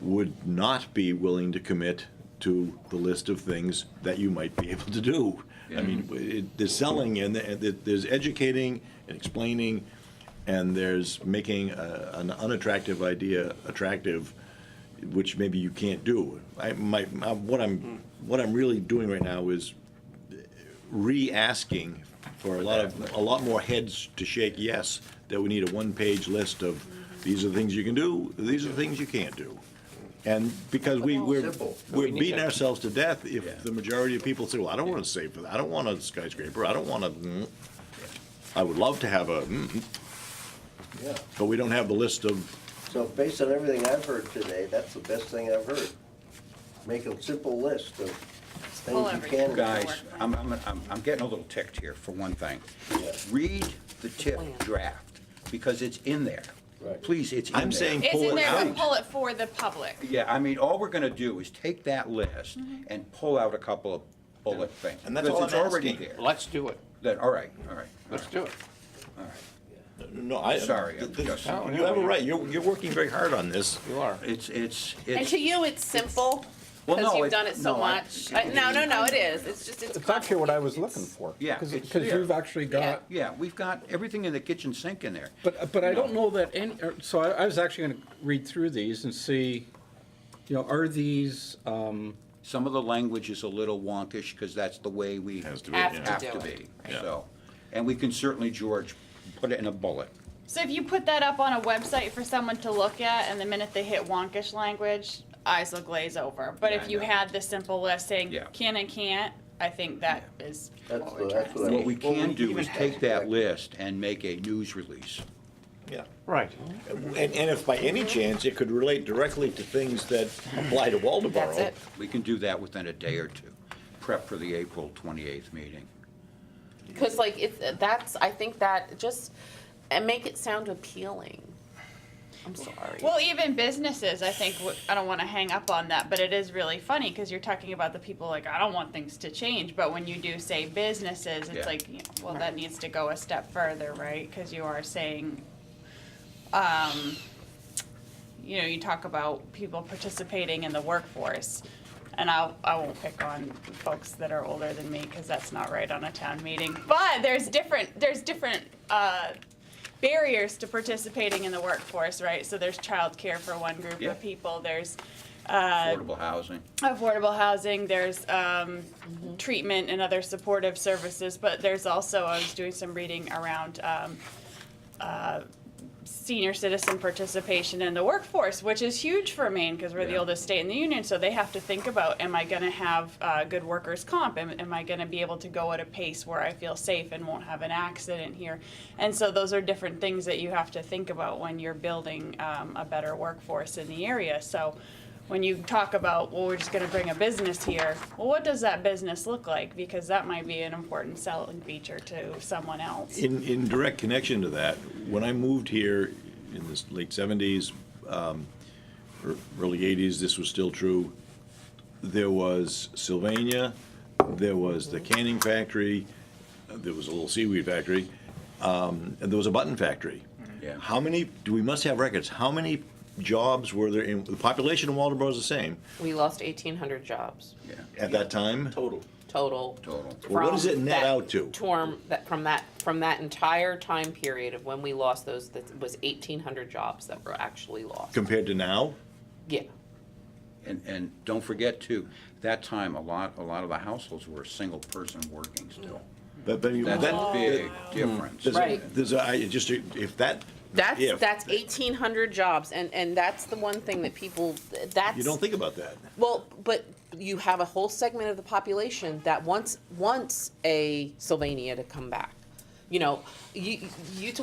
would not be willing to commit to the list of things that you might be able to do. I mean, there's selling and there's educating and explaining, and there's making an unattractive idea attractive, which maybe you can't do. What I'm really doing right now is re-asking for a lot more heads to shake yes, that we need a one-page list of, these are the things you can do, these are the things you can't do. And because we're Simple. beating ourselves to death if the majority of people say, well, I don't want to save for that, I don't want a skyscraper, I don't want to, I would love to have a, Yeah. but we don't have the list of, So based on everything I've heard today, that's the best thing I've heard. Make a simple list of pull things you everything. can do. Guys, I'm getting a little ticked here, for one thing. Yeah. Read the TIF draft, because it's in there. Right. Please, it's in there. I'm saying It's pull in it there, but out. pull it for the public. Yeah, I mean, all we're gonna do is take that list Mm-hmm. and pull out a couple of bullet things. And that's all because I'm it's already asking. there. Let's do it. Then, all right. Let's do it. No, I. Sorry, I'm just- You have a right, you're working very hard on this. You are. And to you, it's simple, Well, because no, you've it- done it so no, much. No, it is. It's just, it's It's actually what I was complicated. looking for. Yeah, Because it's you've there. actually got, Yeah, we've got everything in the kitchen sink in there. but I don't know that any, so I was actually gonna read through these and see, you know, are these, Some of the language is a little wonkish, because that's the way we Has to be, Have yeah. to have do to it. be, so. And we can certainly, George, put it in a bullet. So if you put that up on a website for someone to look at, and the minute they hit wonkish language, eyes will glaze over. But Yeah, if I you know. had the simple list saying Yeah. can and can't, I think that is That's what the- we're trying that's to what I- say. What we Well, can we do even is have take that that. list and make a news release. Yeah. Right. And if by any chance it could relate directly to things that apply to Waldeboro. That's it. We can do that within a day or two. Prep for the April 28th meeting. Because like, I think that just, and make it sound appealing. I'm sorry. Well, even businesses, I think, I don't want to hang up on that, but it is really funny because you're talking about the people like, I don't want things to change. But when you do say businesses, it's Yeah. like, you know, well, that needs to go a step further, right? Because you are saying, you know, you talk about people participating in the workforce. And I won't pick on folks that are older than me because that's not right on a town meeting. But there's different barriers to participating in the workforce, right? So there's childcare for one group Yeah. of people. There's Affordable housing. affordable housing. There's treatment and other supportive services. But there's also, I was doing some reading around senior citizen participation in the workforce, which is huge for Maine because we're the Yeah. oldest state in the union. So they have to think about, am I going to have good workers' comp? Am I going to be able to go at a pace where I feel safe and won't have an accident here? And so those are different things that you have to think about when you're building a better workforce in the area. So when you talk about, well, we're just going to bring a business here, well, what does that business look like? Because that might be an important selling feature to someone else. In direct connection to that, when I moved here in the late 70s, early 80s, this was still true. There was Sylvania, there was the canning factory, there was a little seaweed factory, and there was a button factory. Yeah. How many, we must have records, how many jobs were there in, the population of Waldeboro is the same We lost 1,800 jobs Yeah, at that time? Total. total. total. Well, what does it from net that out to? From that entire time period of when we lost those, that was 1,800 jobs that were actually lost. Compared to now? Yeah. And don't forget too, that time, a lot of the households were a single person working still. That's That's a big difference. There's, Right. there's, just, if that, That's if, 1,800 jobs, and that's the one thing that people, that's. you don't think about that. Well, but you have a whole segment of the population that wants a Sylvania to come back. You know, you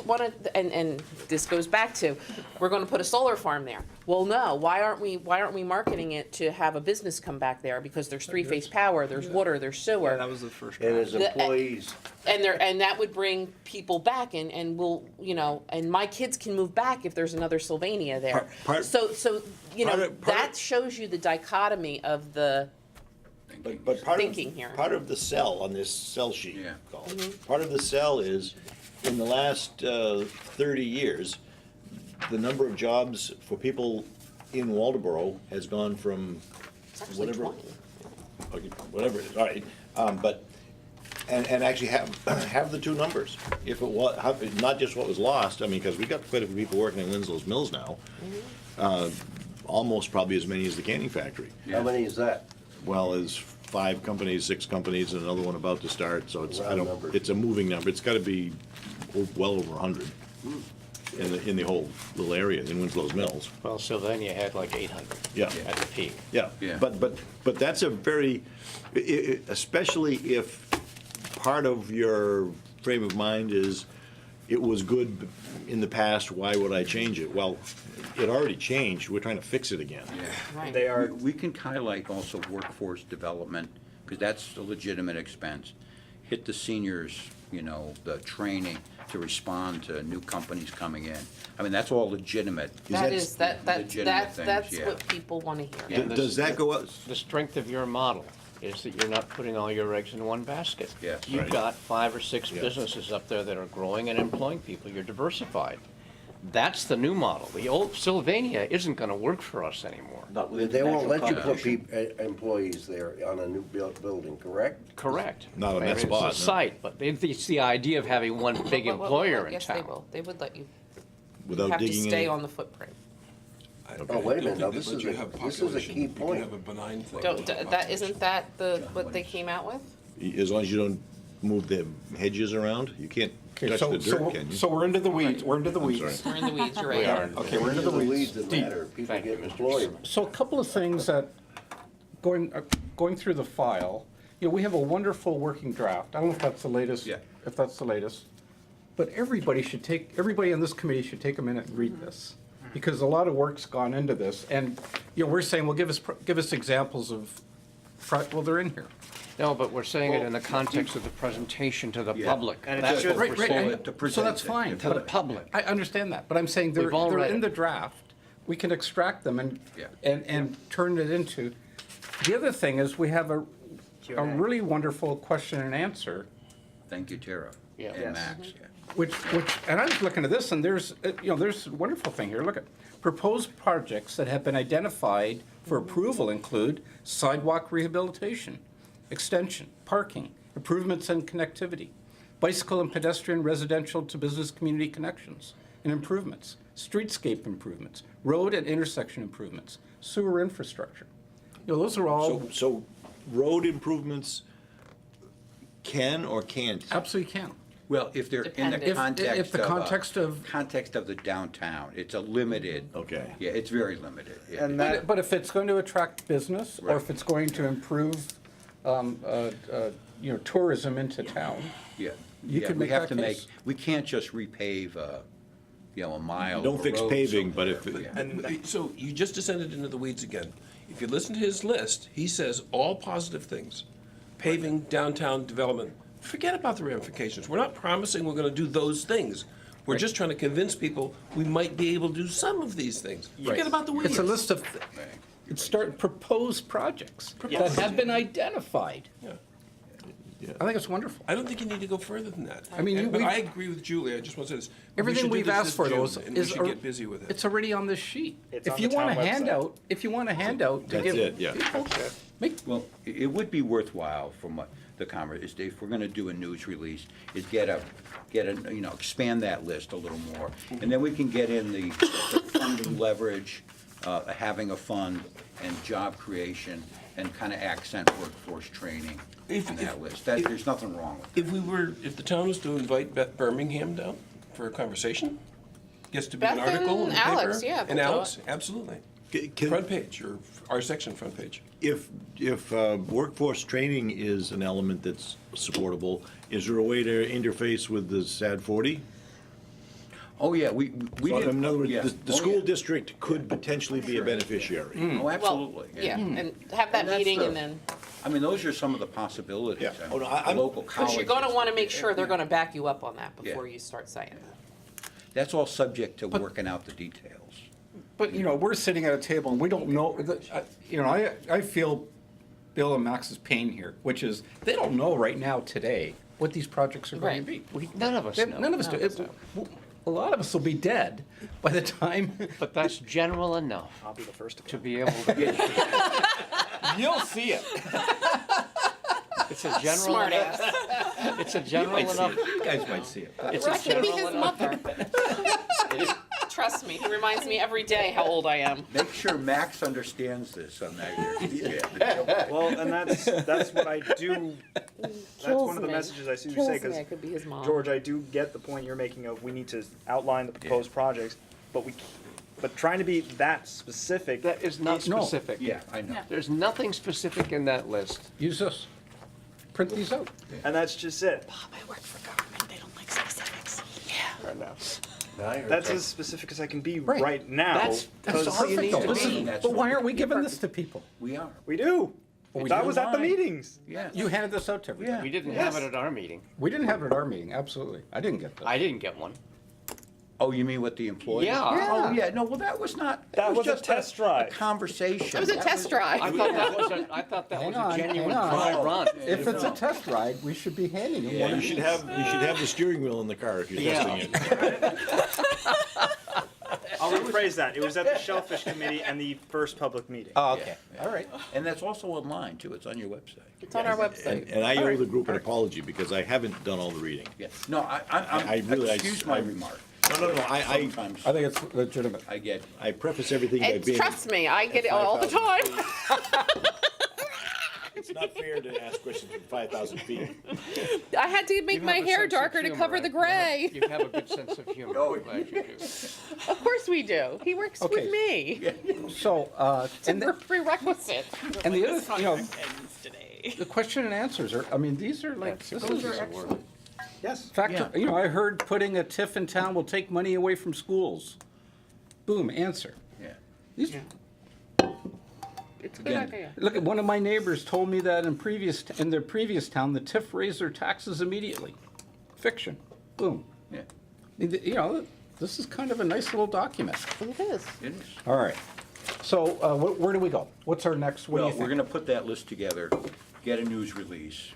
want to, and this goes back to, we're going to put a solar farm there. Well, no, why aren't we marketing it to have a business come back there? Because there's three-phase power, there's water, there's sewer. that was the first And his The- employees, And that would bring people back and we'll, you know, and my kids can move back if there's another Sylvania there. Part- So, you know, part of- that shows you the dichotomy of the, But part Thinking of, here. part of the cell on this cell sheet, Yeah. called, part of the cell is, in the last 30 years, the number of jobs for people in Waldeboro has gone from Actually, whatever, 20. okay, whatever it is, all right. But, and actually have the two numbers. If it was, not just what was lost, I mean, because we got quite a few people working in Winslow's Mills now. Almost probably as many as the canning factory. How many is that? Well, there's 5 companies, 6 companies, and another one about to start, so it's, I Round don't, number. it's a moving number. It's gotta be well over 100 in the whole little area in Winslow's Mills. Well, Sylvania had like 800 Yeah. at the peak. Yeah, Yeah. but that's a very, especially if part of your frame of mind is, it was good in the past, why would I change it? Well, it already changed, we're trying to fix it again. Right. They are, We can highlight also workforce development, because that's a legitimate expense. Hit the seniors, you know, the training to respond to new companies coming in. I mean, that's all legitimate. Legitimate things, That's yeah. what people want to hear. Yeah. Does that go up? The strength of your model is that you're not putting all your eggs in one basket. Yes. You've Right. got 5 or 6 Yeah. businesses up there that are growing and employing people. You're diversified. That's the new model. The old Sylvania isn't gonna work for us anymore. Not with They won't let you international put competition. employees there on a new building, correct? Correct. Not on I that mean, spot, It's a no. site, but it's the idea of having one big Well, employer in Yes, they town. will. They would let you. Without You have to digging stay in? on the footprint. Oh, wait a I minute, now, don't think this they let is you a- have this is a population. key You can point. have a benign thing. Don't, with that, population. isn't that what they came out with? As long as you don't move the hedges around, you can't Okay, touch the dirt, can you? so we're into the weeds, we're into the I'm weeds. sorry. We're in the weeds, you're right. We are. Okay, we're into the weeds. that Deep. matter, people Thank you, get Mr. employed. So a couple of things that, going through the file, you know, we have a wonderful working draft. I don't know if that's the latest. Yeah. If that's the latest. But everybody on this committee should take a minute and read this. Because a lot of work's gone into this. And, you know, we're saying, well, give us examples of, well, they're in here. No, but we're saying it in the context of the presentation to the Yeah. public. And it That's should- what Right, we're right, saying. and- to so present that's it, fine. to the but public. I understand that, but I'm saying they're We've all read in it. the draft. We can extract them and, Yeah. and turn it into. The other thing is, we have a Q&A. really wonderful question and answer, Thank you, Tara. Yeah. And Yes. Max, yeah. which, and I was looking at this, and there's a wonderful thing here. Look at, proposed projects that have been identified for approval include sidewalk rehabilitation, extension, parking, improvements and connectivity, bicycle and pedestrian residential to business community connections and improvements, streetscape improvements, road and intersection improvements, sewer infrastructure. You know, those are all, So road improvements can or can't? absolutely can. Well, if they're in the Dependent. If the context of. context of- Context of the downtown, it's a limited. Okay. Yeah, it's very limited. Yeah. and that, But if it's going to attract business, or if Right. it's going to improve, tourism into town, Yeah. You Yeah, could we make have that to make. case. We can't just repave, a mile Don't of a fix road paving, but somewhere. if, Yeah. And so you just descended into the weeds again. If you listen to his list, he says all positive things. Paving, downtown development. Forget about the ramifications. We're not promising we're gonna do those things. We're just trying to convince people we might be able to do some of these things. Forget about the weeds. it's a list of, it's proposed projects that have been identified. Yeah. I think it's wonderful. I don't think you need to go further than that. I mean, But we- I agree with Julie, I just want to say this. We Everything should do we've this asked this for June, those And we is, should get busy with it. it's already on this sheet. It's If on you the want a town website. handout, to That's give it, yeah. people, make, Well, it would be worthwhile from what the conversation, if we're gonna do a news release, is get a, expand that list a little more. And then we can get in the funding leverage, having a fund and job creation and kind of accent workforce training If- in that if- list. There's nothing wrong with it. If the town was to invite Beth Birmingham down for a conversation, gets to be an Beth and article in the paper. Alex, yeah, And they'll do Alex, absolutely. Can- Front page, or our section front page. if workforce training is an element that's supportable, is there a way to interface with the SAD 40? Oh, yeah, we So, did. in other words, yeah. the Oh, school yeah. district could potentially be a beneficiary. Oh, Well, absolutely. yeah, and have that And that's meeting the- and then, I mean, those are some of the possibilities. Yeah. and Oh, no, the I'm- local because colleges. you're gonna wanna make sure they're gonna back you up on that Yeah. before you start saying that. That's all subject to working out the details. but, we're sitting at a table and we don't know, I feel Bill and Max's pain here, which is, they don't know right now, today, what these projects are going to be. None of us know. None of us do. A lot of us will be dead by the time. But that's general enough I'll be the first to to go. be able to get. You'll see it. It's a general Smart enough. ass. It's a general enough. You guys might see it. It's a I could be general his enough. mother. Trust me, he reminds me every day how old I am. Make sure Max understands this on that. Yeah. Well, and that's what I do. That's one of the messages I see you say, because I could be his mom. George, I do get the point you're making of we need to outline the proposed projects, but but trying to be that specific. That is not No. specific. Yeah, I know. There's nothing specific in that list. Use this. Print these out. And that's just it. I work for government, they don't like specifics. Right now. I heard That's that. as specific as I can be Right. right now. That's 'cause all you need to This is- be. But why aren't we giving this to people? We are. we do. we I do? was at the Why? meetings. Yeah. You handed this out to everybody. Yeah. We didn't have it at our meeting. We didn't have it at our meeting, absolutely. I didn't get this. I didn't get one. Oh, you mean with the employees? Yeah. Oh, yeah, no, well, that was not. it That was a just test drive. A conversation. It was a test drive. I thought that was a, I thought that was Hang a on, genuine hang on. dry run. If it's a test ride, we should be handing them Yeah, one. you of should these. have the steering wheel in the car if you're Yeah. testing it. I'll rephrase that. It was at the Shellfish Committee and the first public meeting. Oh, okay, all right. And that's also online, too, it's on your website. It's on our website. And I owe the group an apology because I haven't done all the reading. Yeah, no, I really- excuse my remark. No, I Sometimes I think it's legitimate. I get, preface everything by And being. trust me, I get it all the time. It's not fair to ask questions from 5,000 feet. I had to make You my have a hair sense of darker to humor, cover right? the gray. You have a good sense of humor. I'm glad you do. Of course we do. He works Okay. with me. So, It's a prerequisite. and the other, you know, the question and answers are, I mean, these are like, this is Yes. factor, Yeah. you know, I heard putting a TIF in town will take money away from schools. Boom, answer. yeah. These, It's a good Again, idea. look, one of my neighbors told me that in their previous town, the TIF raised their taxes immediately. Fiction, boom. Yeah, You know, this is kind of a nice little document. It is. it is. All right. So, where do we go? What's our next, what do Well, you think? we're gonna put that list together, get a news release,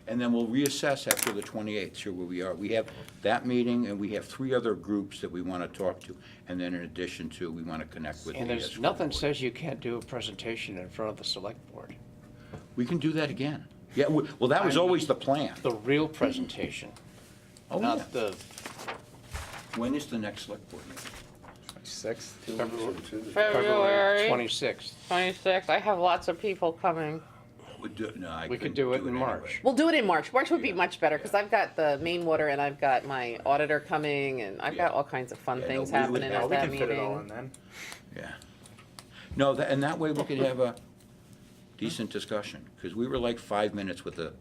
and then we'll reassess after the 28th, see where we are. We have that meeting, and we have 3 other groups that we wanna talk to, and then in addition to, we wanna connect with the And there's school nothing board. says you can't do a presentation in front of the select board. We can do that again. Yeah, well, that was always the plan. The real presentation, Oh, yeah. not the When is the next select board meeting? 6th. February 26th. 26th. I have lots of people coming. We could do it in March. We'll do it in March. March would be much better because I've got the main water and I've got my auditor coming and I've got Yeah. all kinds of fun Yeah, things no, we would- happening Yeah, at we that can fit it all in meeting. then. Yeah. No, and that way we could have a decent discussion, because we were like 5 minutes with the,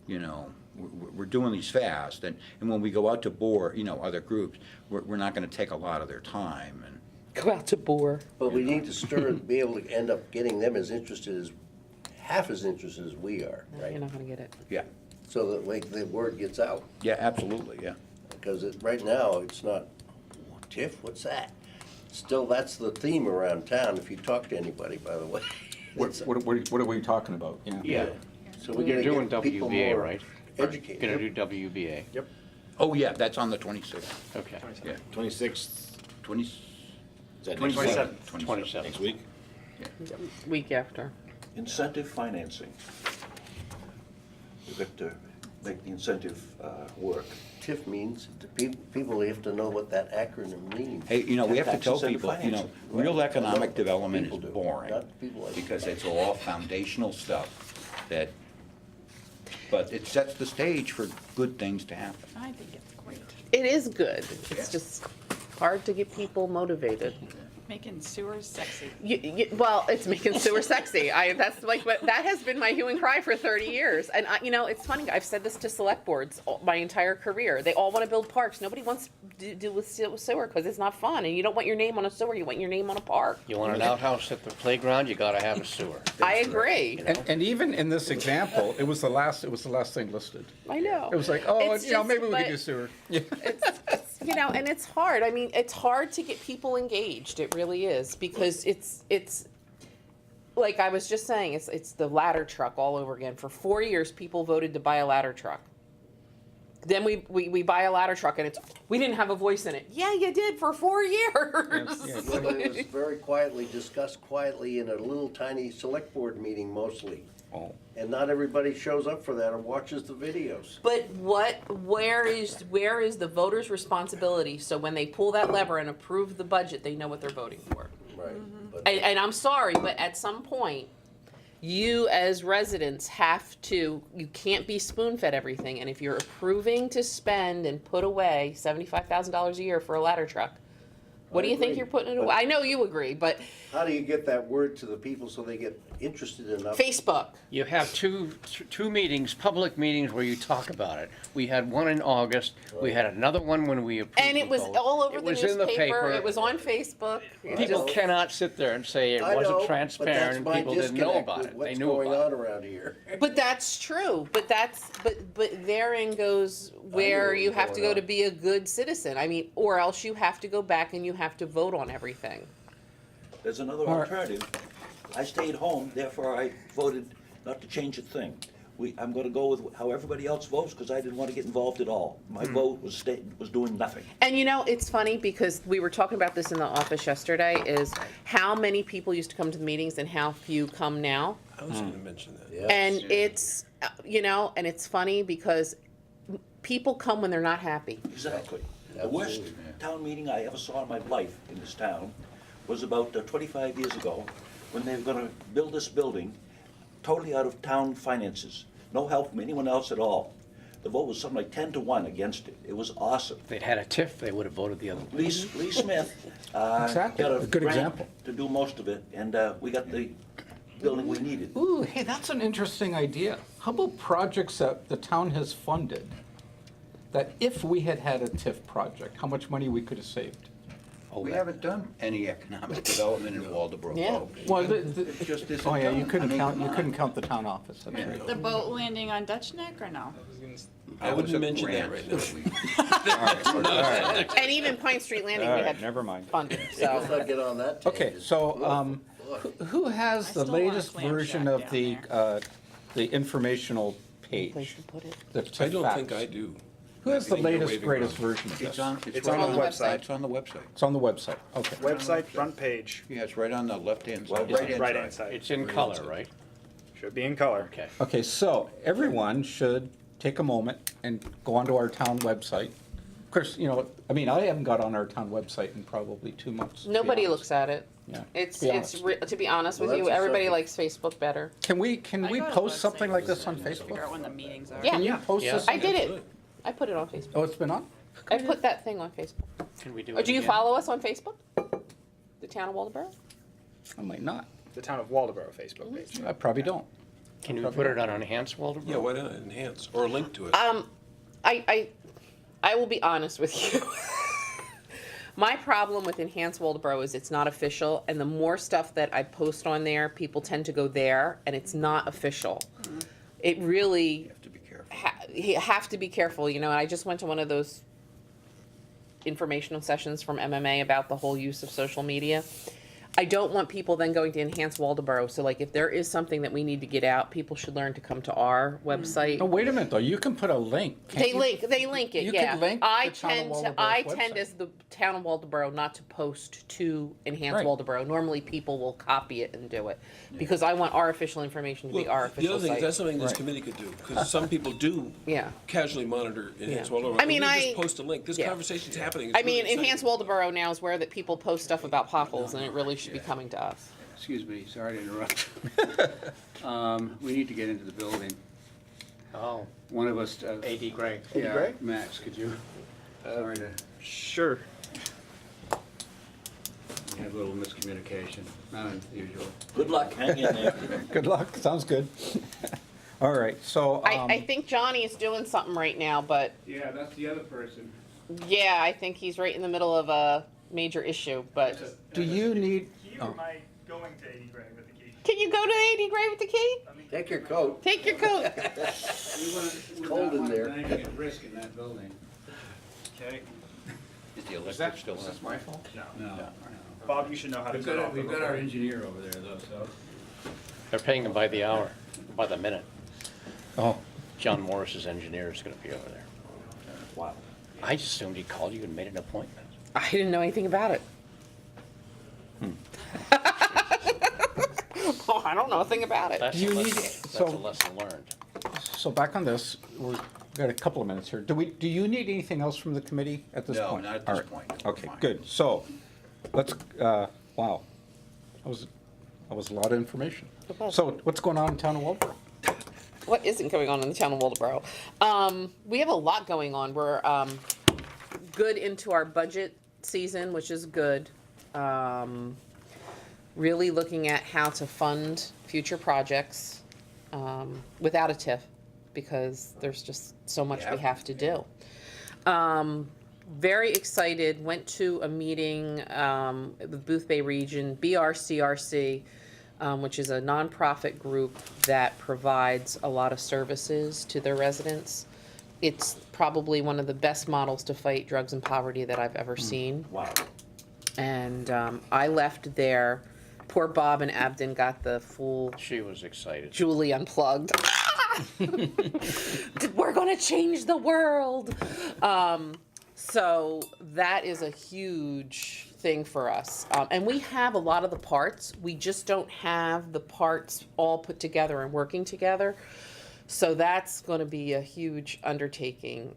you know, we're doing these fast, and when we go out to bore, you know, other groups, we're not gonna take a lot of their time, and, Go out to Boar. But we need to stir, be able to end up getting them as interested as, half as interested as we are, You're right? not gonna get it. yeah, So that like the word gets out, yeah, absolutely, yeah. because right now, it's not, TIF, what's that? Still, that's the theme around town, if you talk to anybody, by the way. It's- What are we talking about? Yeah, So we're you're gonna doing get people WBA, more right? educated. Gonna do WBA. Yep. Oh, yeah, that's on the 26th, Okay. yeah, 26th, 20, is that next 27th. week? 27th. Next week? Week after. Incentive financing. We've got to make the incentive work. TIF means, people have to know what that acronym means. Hey, you know, we have to Tax tell incentive people, you know, financing. real economic development People is do, boring, not people like- because it's all foundational stuff that, but it sets the stage for good things to happen. I think it's great. It is good. It's just hard to get people motivated. Making sewers sexy. Well, it's making sewer sexy. That's like that has been my hue and cry for 30 years. And you know, it's funny. I've said this to select boards my entire career. They all want to build parks. Nobody wants to do with sewer because it's not fun. And you don't want your name on a sewer. You want your name on a park. You want an outhouse at the playground, you gotta have a sewer. I agree. And even in this example, it was the last thing listed. I know. It was like, oh, It's you know, just- maybe we but could do sewer. Yeah. it's you know, and it's hard. I mean, it's hard to get people engaged. It really is because it's like I was just saying. It's the ladder truck all over again. For 4 years, people voted to buy a ladder truck. Then we buy a ladder truck and it's, we didn't have a voice in it. Yeah, you did for 4 years. Well, it was very quietly, discussed quietly in a little tiny select board meeting mostly. Oh. And not everybody shows up for that or watches the videos. But where is the voters' responsibility? So when they pull that lever and approve the budget, they know what they're voting for. Right. But And I'm sorry, but at some point, you as residents you can't be spoon-fed everything. And if you're approving to spend and put away $75,000 a year for a ladder truck, what do you think agree, you're putting it but- away? I know you agree, but how do you get that word to the people so they get interested enough? Facebook. You have two meetings, public meetings where you talk about it. We had one in August, we had another one when we approved And it was vote. all over It the was in the newspaper, paper. it was on Facebook. It People just- cannot sit there and say it I know, wasn't but transparent and people didn't know about it. They What's knew going about on it. around here? But that's true, but therein goes where what you was have to going go to on. be a good citizen. I mean, or else you have to go back and you have to vote on everything. There's another All right. alternative. I stayed home, therefore I voted not to change a thing. I'm gonna go with how everybody else votes, because I didn't want to get involved at all. My vote was doing nothing. And you know, it's funny because we were talking about this in the office yesterday, is how many people used to come to the meetings and how few come now. I was gonna mention that. Yeah. And it's, and it's funny because people come when they're not happy. Exactly. The worst Absolutely, yeah. town meeting I ever saw in my life in this town was about 25 years ago, when they were gonna build this building totally out of town finances. No help from anyone else at all. The vote was something like 10-1 against it. It was awesome. If they'd had a TIF, they would have voted the other way. Lee Smith Exactly. got A good grant example. to do most of it, and we got the building we needed. Ooh, hey, that's an interesting idea. How about projects that the town has funded, that if we had had a TIF project, how much money we could have saved? We haven't done any economic development in Waldeboro. Yeah. Well, It just isn't oh yeah, you done. couldn't I mean, count, come you on. couldn't count the town office, that's Yeah. right. The boat landing on Dutch Neck or no? I wouldn't was a mention that grant right now. that we- And even Pine Street Landing, we had never mind. funded, Let's so. not get on that Okay, tangent. so, who has I the still want a latest clam version shack of down the informational Place page? to put it. the I TIF don't think facts? I do. Who has the Sitting here latest, waving greatest around. version of this? It's on, It's right on the website. website. It's on the website. It's on the website, okay. Website, front page, Yeah, it's right on the left-hand Well, side. right-hand right-hand side. It's in color, right? Should be in color. Okay. Okay, so everyone should take a moment and go onto our town website. Of course, I mean, I haven't got on our town website in probably 2 months. to be Nobody honest. looks at it. Yeah. It's, to be it's, honest. to be honest with Well, you, that's a everybody subject. likes Facebook better. Can we I go to the post something website like this on to Figure Facebook? out when the meetings are. Yeah. Can you post Yeah. this? I did it. Absolutely. I put it on Facebook. Oh, it's been on? I put that thing on Facebook. Can we do Or it do you again? follow us on Facebook? The town of Waldeboro? I might not. The town of Waldeboro Facebook page. I probably don't. Can you put it on Enhanced Waldeboro? Yeah, why not enhance, or a link to it? I will be honest with you. My problem with Enhanced Waldeboro is it's not official, and the more stuff that I post on there, people tend to go there, and it's not official. It really, You have to be careful. you have to be careful, and I just went to one of those informational sessions from MMA about the whole use of social media. I don't want people then going to Enhance Waldeboro, so like if there is something that we need to get out, people should learn to come to our website. Oh, wait a minute, though. You can put a link. can't They you? link it, You yeah. could link I the Town of tend to, Waldeboro's I tend website. as the town of Waldeboro not to post to Enhance Right. Waldeboro. Normally, people will copy it and do it, because I want our official information to be our Well, the official other thing is, that's site. something this Right. committee could do, because some people do Yeah. casually monitor Enhanced Yeah. Waldeboro. I mean, We I- just post a link, this yeah. conversation's happening. It's I mean, really exciting. Enhance Waldeboro now is where that people post stuff about potholes, and it really should be coming to us. Excuse me, sorry to interrupt. We need to get into the building. Oh, One of us. AD Gray. Yeah, Greg? Max, could you? Sorry to, Sure. we had a little miscommunication, not unusual. Good luck, hang in there. Good luck, sounds good. All right, so, I think Johnny is doing something right now, but Yeah, that's the other person. yeah, I think he's right in the middle of a major issue, but. do you need, Key oh. or am I going to 80 Gray with the key? Can you go to AD Gray with the key? Take your coat. Take your coat. We cold in there. Not anything at risk in that building. Okay. Is the electric still on? my fault? No. Bob, you should know how to turn off the We've got our recording. engineer over there though, so. They're paying them by the hour, by the minute. oh, John Morris's engineer is gonna be over there. Wow. I just assumed he called you and made an appointment. I didn't know anything about it. Oh, I don't know a thing about it. That's Do you a need- lesson, that's so- a lesson learned. So back on this, we've got a couple of minutes here. Do you need anything else from the committee at this No, point? not at All this right. point. We're Okay, fine. good. So, let's, wow. That was a lot of information. It was. So what's going on in town of Waldeboro? What isn't going on in the town of Waldeboro? We have a lot going on. We're good into our budget season, which is good. Really looking at how to fund future projects without a TIF, because there's just so much we have to do. Very excited, went to a meeting with Booth Bay Region, BRCRC, which is a nonprofit group that provides a lot of services to their residents. It's probably one of the best models to fight drugs and poverty that I've ever seen. Wow. And I left there. Poor Bob and Abden got the full She was excited. Julie Unplugged. We're gonna change the world. So that is a huge thing for us. And we have a lot of the parts. We just don't have the parts all put together and working together. So that's going to be a huge undertaking.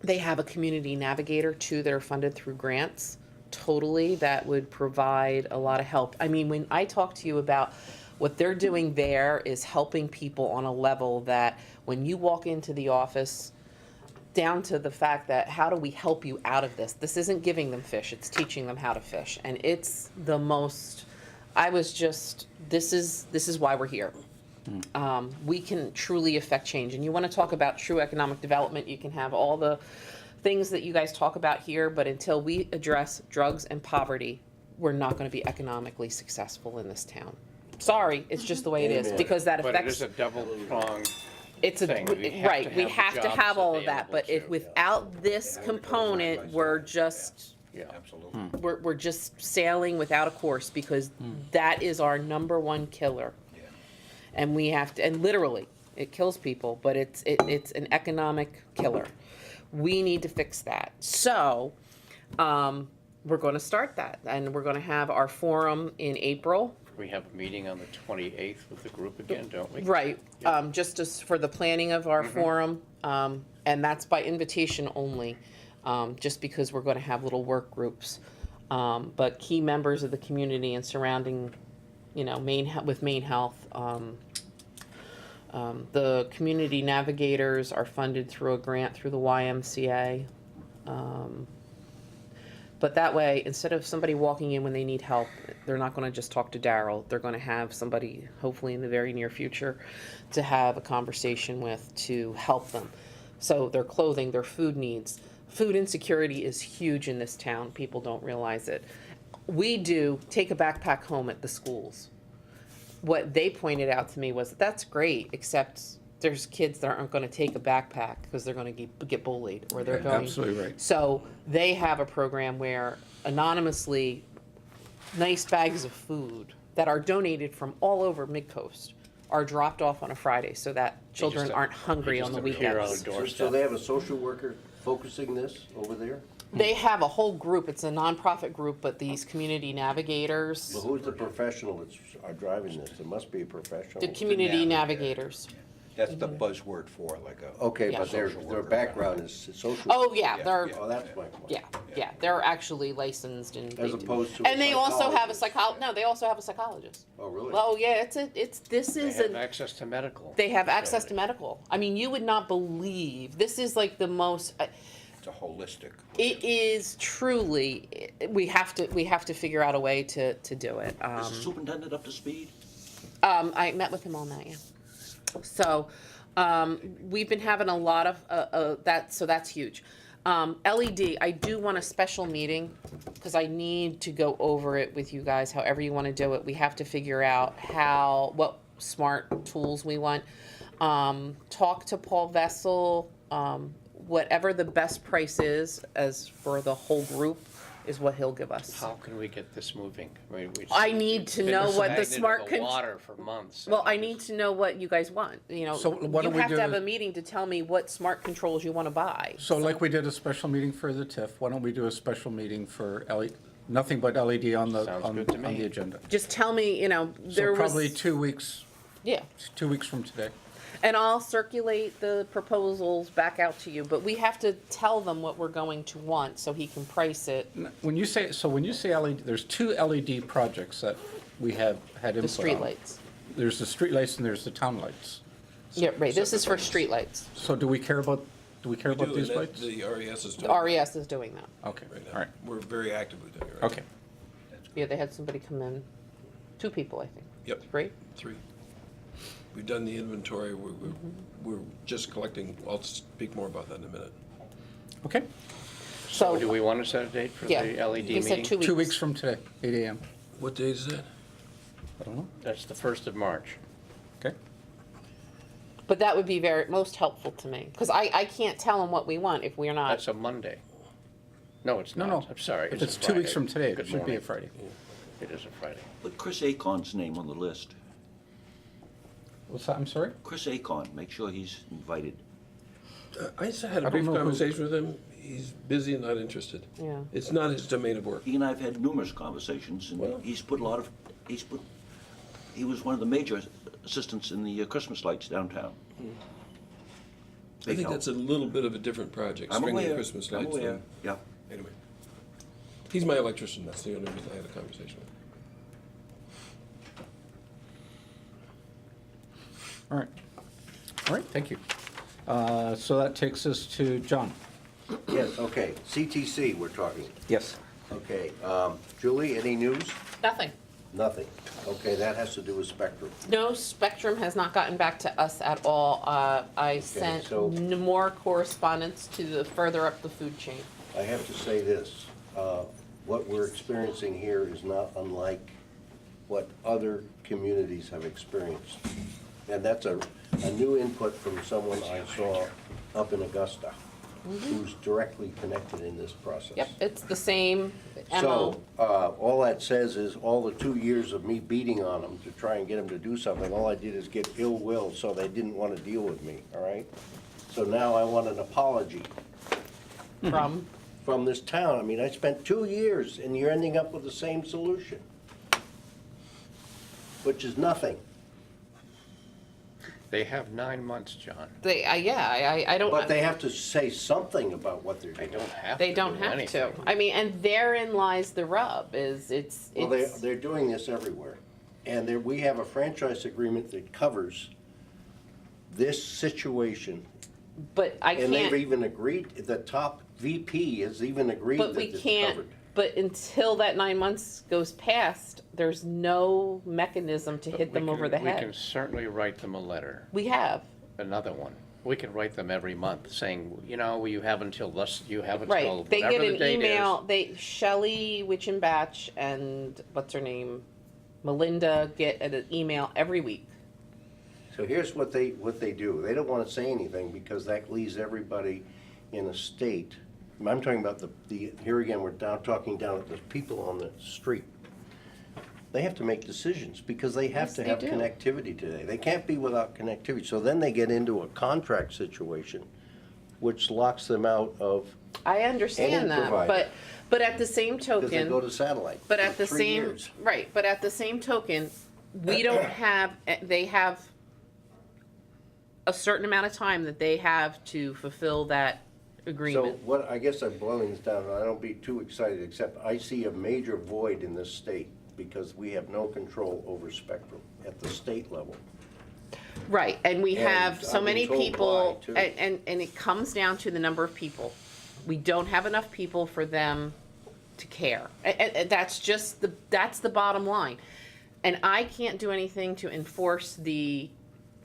They have a community navigator too that are funded through grants. Totally, that would provide a lot of help. I mean, when I talk to you about what they're doing there is helping people on a level that when you walk into the office, down to the fact that how do we help you out of this? This isn't giving them fish, it's teaching them how to fish. And it's the most, this is why we're here. We can truly affect change. And you want to talk about true economic development, you can have all the things that you guys talk about here, but until we address drugs and poverty, we're not going to be economically successful in this town. Sorry, it's just the way it is, Amen. because that But it is affects, a double-pronged it's a, thing. We have right, to we have the have to jobs have all of that, available but if, too. without this component, we're just, Yeah. Absolutely. we're just sailing without a course, because that is our number one killer. Yeah. And we have to, and literally, it kills people, but it's an economic killer. We need to fix that. So, we're gonna start that, and we're gonna have our forum in April. We have a meeting on the 28th with the group again, don't we? Right, just as for the planning of our forum, and that's by invitation only, just because we're gonna have little work groups. But key members of the community and surrounding, with Maine Health, the community navigators are funded through a grant through the YMCA. But that way, instead of somebody walking in when they need help, they're not gonna just talk to Daryl. They're gonna have somebody, hopefully in the very near future, to have a conversation with to help them. So their clothing, their food needs. Food insecurity is huge in this town. People don't realize it. We do take a backpack home at the schools. What they pointed out to me was, that's great, except there's kids that aren't gonna take a backpack because they're gonna get bullied, or they're going. Absolutely right. So they have a program where anonymously, nice bags of food that are donated from all over Midcoast are dropped off on a Friday so that children aren't hungry on the appear on weekends. the So doorstep. they have a social worker focusing this over there? They have a whole group, it's a nonprofit group, but these community navigators, Well, who's the professional that's are driving this? It must be a professional. the community navigators. That's the buzzword for like a. Okay, Yeah. but their background is social. Oh, yeah, they're, Oh, that's my point. yeah, they're actually licensed and. As they do- opposed to. And they also have a psychologist. no, they also have a psychologist. Oh, really? Oh, yeah, this They is have a, access to medical. they have access to medical. I mean, you would not believe, this is like the most, It's a holistic. it is truly, we have to figure out a way to do it. Is the superintendent up to speed? I met with him on that, yeah. So, we've been having a lot of, so that's huge. LED, I do want a special meeting, because I need to go over it with you guys, however you wanna do it. We have to figure out what smart tools we want. Talk to Paul Vessel, whatever the best price is as for the whole group, is what he'll give us. How can we get this moving? I mean, I need to know what the It's been smart stagnant in the water for months. Well, I need to know what you guys want, you know. So why don't You we have to do- have a meeting to tell me what smart controls you wanna buy. So like we did a special meeting for the TIF, why don't we do a special meeting for nothing but LED on the, Sounds on good to on me. the agenda? Just tell me, you know, there So was. probably 2 weeks, Yeah, 2 weeks from today. and I'll circulate the proposals back out to you, but we have to tell them what we're going to want so he can price it. When you say LED, there's 2 LED projects that we have had The input on. streetlights. There's the streetlights and there's the town lights. Yeah, right, this is for streetlights. So do we care about We these do, and lights? the RES is The doing it RES is doing that. Okay, right all now. right, We're very actively doing it right okay. Yeah, they had somebody come in, 2 people, I think. Yep. 3? 3. We've done the inventory, we're just collecting, I'll speak more about that in a minute. Okay, So do we want to set a date for Yeah, the LED he said meeting? 2 weeks. 2 weeks from today, 8 AM. What day is that? I don't know, That's the 1st of March. okay? But that would be most helpful to me, because I can't tell them what we want if we're not. That's a Monday. No, it's No, not. no. I'm sorry. If a it's 2 weeks Friday. from today, it Good should be a morning. Friday. It is a Friday. Put Chris Acon's name on the list. What's that, I'm sorry? Chris Acon, make sure he's invited. I just had a I don't brief know who- conversation with him, he's busy and not interested. Yeah. It's not his domain of work. He and I have had numerous conversations, Well- and he was one of the major assistants in the Christmas lights downtown. I Big think help. that's a little bit of a different project, I'm stringing aware, Christmas I'm lights. aware, than- yeah. Anyway. He's my electrician, that's the only reason I had a conversation with him. All right, all right, thank you. So that takes us to John. Yes, okay, CTC we're talking. Yes. Okay, Julie, any news? Nothing. Nothing. Okay, that has to do with Spectrum. No, Spectrum has not gotten back to us at all. I sent so- more correspondence to the further up the food chain. I have to say this, what we're experiencing here is not unlike what other communities have experienced. And that's a new input from someone I saw up in Augusta, who's directly connected in this process. Yep, it's the same MO. So, all that says is, all the 2 years of me beating on them to try and get them to do something, all I did is get ill will, so they didn't want to deal with me, all right? So now I want an apology from this town. I mean, I spent 2 years, and you're ending up with the same solution, which is nothing. They have 9 months, John. I don't. But they have to say something about what they're They doing. don't have to They don't do have anything. to. I mean, and therein lies the rub, is it's. Well, they're doing this everywhere. And we have a franchise agreement that covers this situation. But I And they've can't, even agreed, the top VP has even agreed but that we it's can't, covered. but until that 9 months goes past, there's no mechanism to But hit we them can- over the We can head. certainly write them a letter, We have, another one. We can write them every month saying, you know, you have until you have until right. They get whatever the an date email, is. Shelley Witchenbach and what's her name? Melinda get an email every week. So here's what they do. They don't want to say anything because that leaves everybody in a state. I'm talking about here again, we're talking down at the people on the street. They have to make decisions because they have Yes, to they have do. connectivity today. They can't be without connectivity. So then they get into a contract situation, which locks them out of, I understand Any that, provider. but at the same because they token. go to satellite But for at the 3 same, years. right, but at the same token, we don't have, they have a certain amount of time that they have to fulfill that So agreement. what, I guess I'm boiling this down, and I don't be too excited, except I see a major void in this state because we have no control over Spectrum at the state level. Right, and we And have so I've been many told people, why, too. and it comes down to the number of people. We don't have enough people for them to care. And that's just that's the bottom line. And I can't do anything to enforce the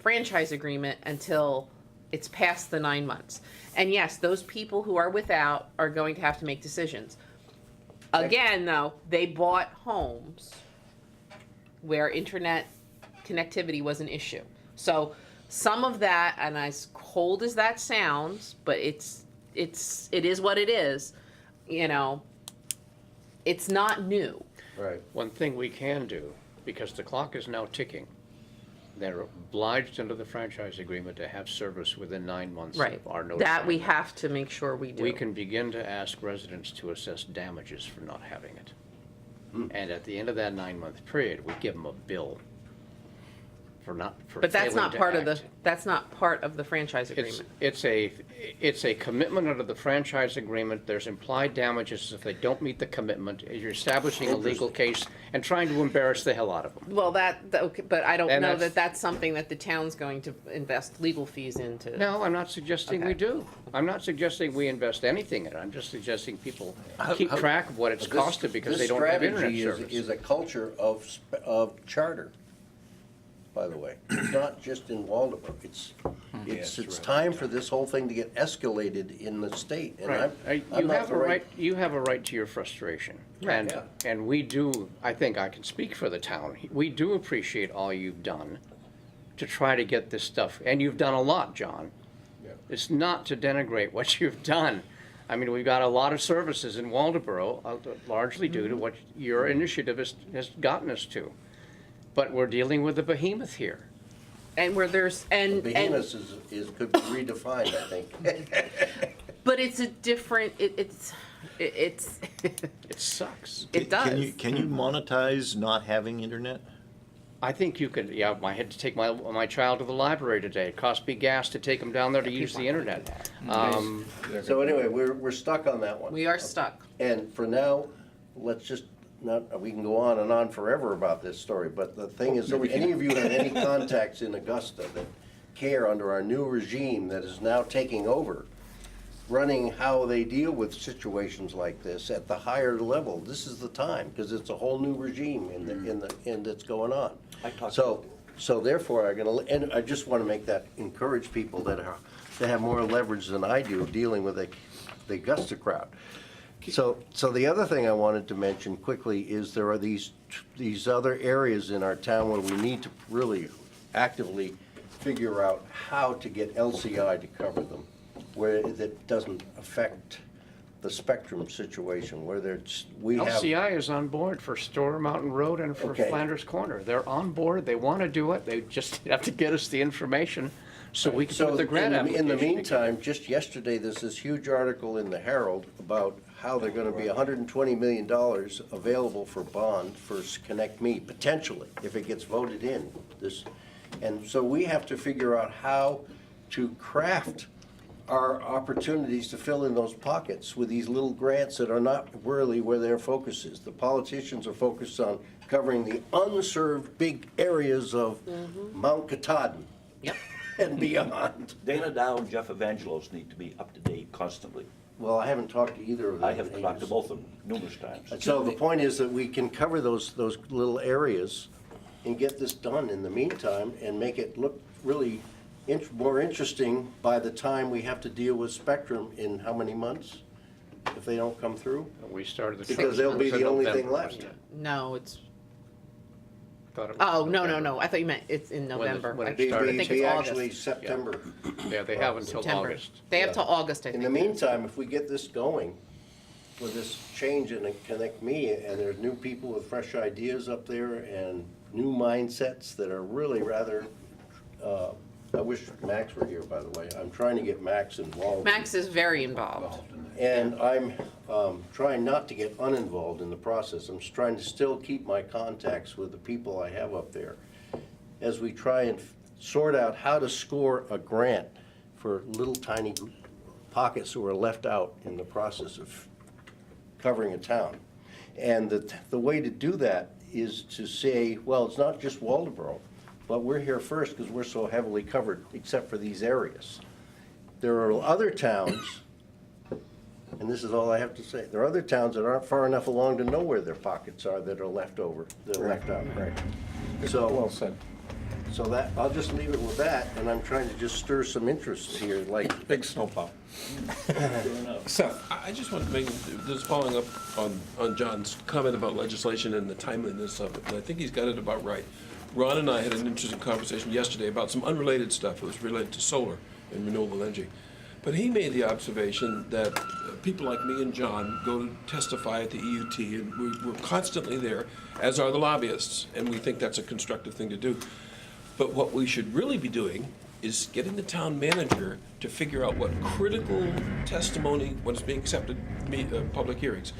franchise agreement until it's past the 9 months. And yes, those people who are without are going to have to make decisions. Again, though, they bought homes where internet connectivity was an issue. So some of that, and as cold as that sounds, but it is what it is, you know, it's not new. Right. One thing we can do, because the clock is now ticking, they're obliged under the franchise agreement to have service within 9 months Right. of our notice. That we have to make sure we do. We can begin to ask residents to assess damages for not having it. And at the end of that 9-month period, we give them a bill for But that's failing not to part of the, act. that's not part of the franchise It's, agreement. it's a commitment under the franchise agreement. There's implied damages if they don't meet the commitment. You're establishing a legal case and trying to embarrass the hell out of them. Well, okay, but I don't And know that's- that that's something that the town's going to invest legal fees into. No, I'm not suggesting we Okay. do. I'm not suggesting we invest anything in it. I'm just suggesting people keep track of what it's This- costed because they don't have internet This service. strategy is a culture of charter, by the way. It's not just in Waldeboro. It's time for this whole thing to get escalated in the state. And Right. I'm You not have the a right, you have a right to your frustration. Right. And we do, I think I can speak for the town, we do appreciate all you've done to try to get this stuff, and you've done a lot, John. It's not to denigrate what you've done. I mean, we've got a lot of services in Waldeboro, largely due to what your initiative has gotten us to. But we're dealing with a behemoth here. And where there's, and, Behemoth could be redefined, I think. but it's a different, it's, It sucks. it does. Can you monetize not having internet? I think you could, yeah, I had to take my child to the library today. It cost me gas to take him down there to use the internet. So anyway, we're stuck on that one. We are stuck. And for now, let's just, we can go on and on forever about this story, but the thing is, if any of you have any contacts in Augusta that care under our new regime that is now taking over, running how they deal with situations like this at the higher level, this is the time, because it's a whole new regime in that's going on. I talked- So therefore, and I just want to make that, encourage people that have more leverage than I do dealing with the Augusta crowd. So the other thing I wanted to mention quickly is there are these other areas in our town where we need to really actively figure out how to get LCI to cover them, where it doesn't affect the spectrum situation, where we have. LCI is on board for Store Mountain Road and for Okay. Flanders Corner. They're on board, they want to do it, they just have to get us the information so we can put the grant application In the together. meantime, just yesterday, there's this huge article in the Herald about how they're gonna be $120 million available for bond for Connect Me, potentially, if it gets voted in. And so we have to figure out how to craft our opportunities to fill in those pockets with these little grants that are not really where their focus is. The politicians are focused on covering the unserved big areas of Mount Katahdin. Yep. And beyond. Dana Dow and Jeff Evangelos need to be up to date constantly. Well, I haven't talked to either of them. I have talked to both of them numerous times. So the point is that we can cover those little areas and get this done in the meantime and make it look really more interesting by the time we have to deal with Spectrum in how many months? If they don't come through? We started the. Because they'll be the only thing November, left. wasn't it? No, it's, Thought it was oh, no, November. I thought you meant it's in November. when it I Be started. think be it's actually August. September. Yeah, they have until September. August. They have Yeah. till August, I In think. the meantime, if we get this going with this change in Connect Me, and there's new people with fresh ideas up there and new mindsets that are really rather, I wish Max were here, by the way. I'm trying to get Max involved. Max is very involved. And I'm trying not to get uninvolved in the process. I'm just trying to still keep my contacts with the people I have up there as we try and sort out how to score a grant for little tiny pockets who are left out in the process of covering a town. And the way to do that is to say, well, it's not just Waldeboro, but we're here first because we're so heavily covered, except for these areas. There are other towns, and this is all I have to say, there are other towns that aren't far enough along to know where their pockets are that are left over, that are left out. Right. So. Well said. So that, I'll just leave it with that, and I'm trying to just stir some interest here, like, Big snowplow. Seth, I just want to make, just following up on John's comment about legislation and the timeliness of it, and I think he's got it about right. Ron and I had an interesting conversation yesterday about some unrelated stuff. It was related to solar and renewable energy. But he made the observation that people like me and John go to testify at the EUT, and we're constantly there, as are the lobbyists, and we think that's a constructive thing to do. But what we should really be doing is getting the town manager to figure out what critical testimony, what is being accepted, public hearings.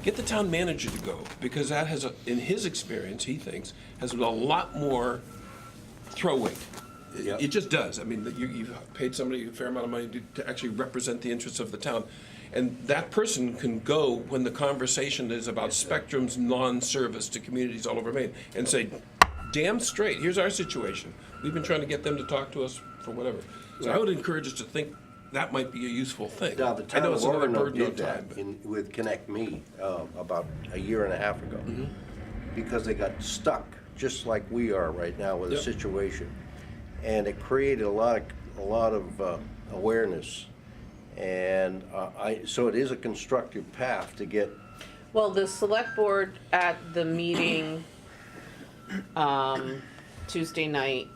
Get the town manager to go, because that has, in his experience, he thinks, has a lot more throw weight. Yep. It just does. I mean, you've paid somebody a fair amount of money to actually represent the interests of the town. And that person can go when the conversation is about Spectrum's non-service to communities all over Maine and say, damn straight, here's our situation. We've been trying to get them to talk to us for whatever. So I would encourage us to think that might be a useful thing. Now, the I town know of it's another Orono burden on did that time. with Connect Me about a year and a half ago. Because they got stuck, just like we are right now with the Yep. situation. And it created a lot of awareness. And so it is a constructive path to get. Well, the select board at the meeting, Tuesday night,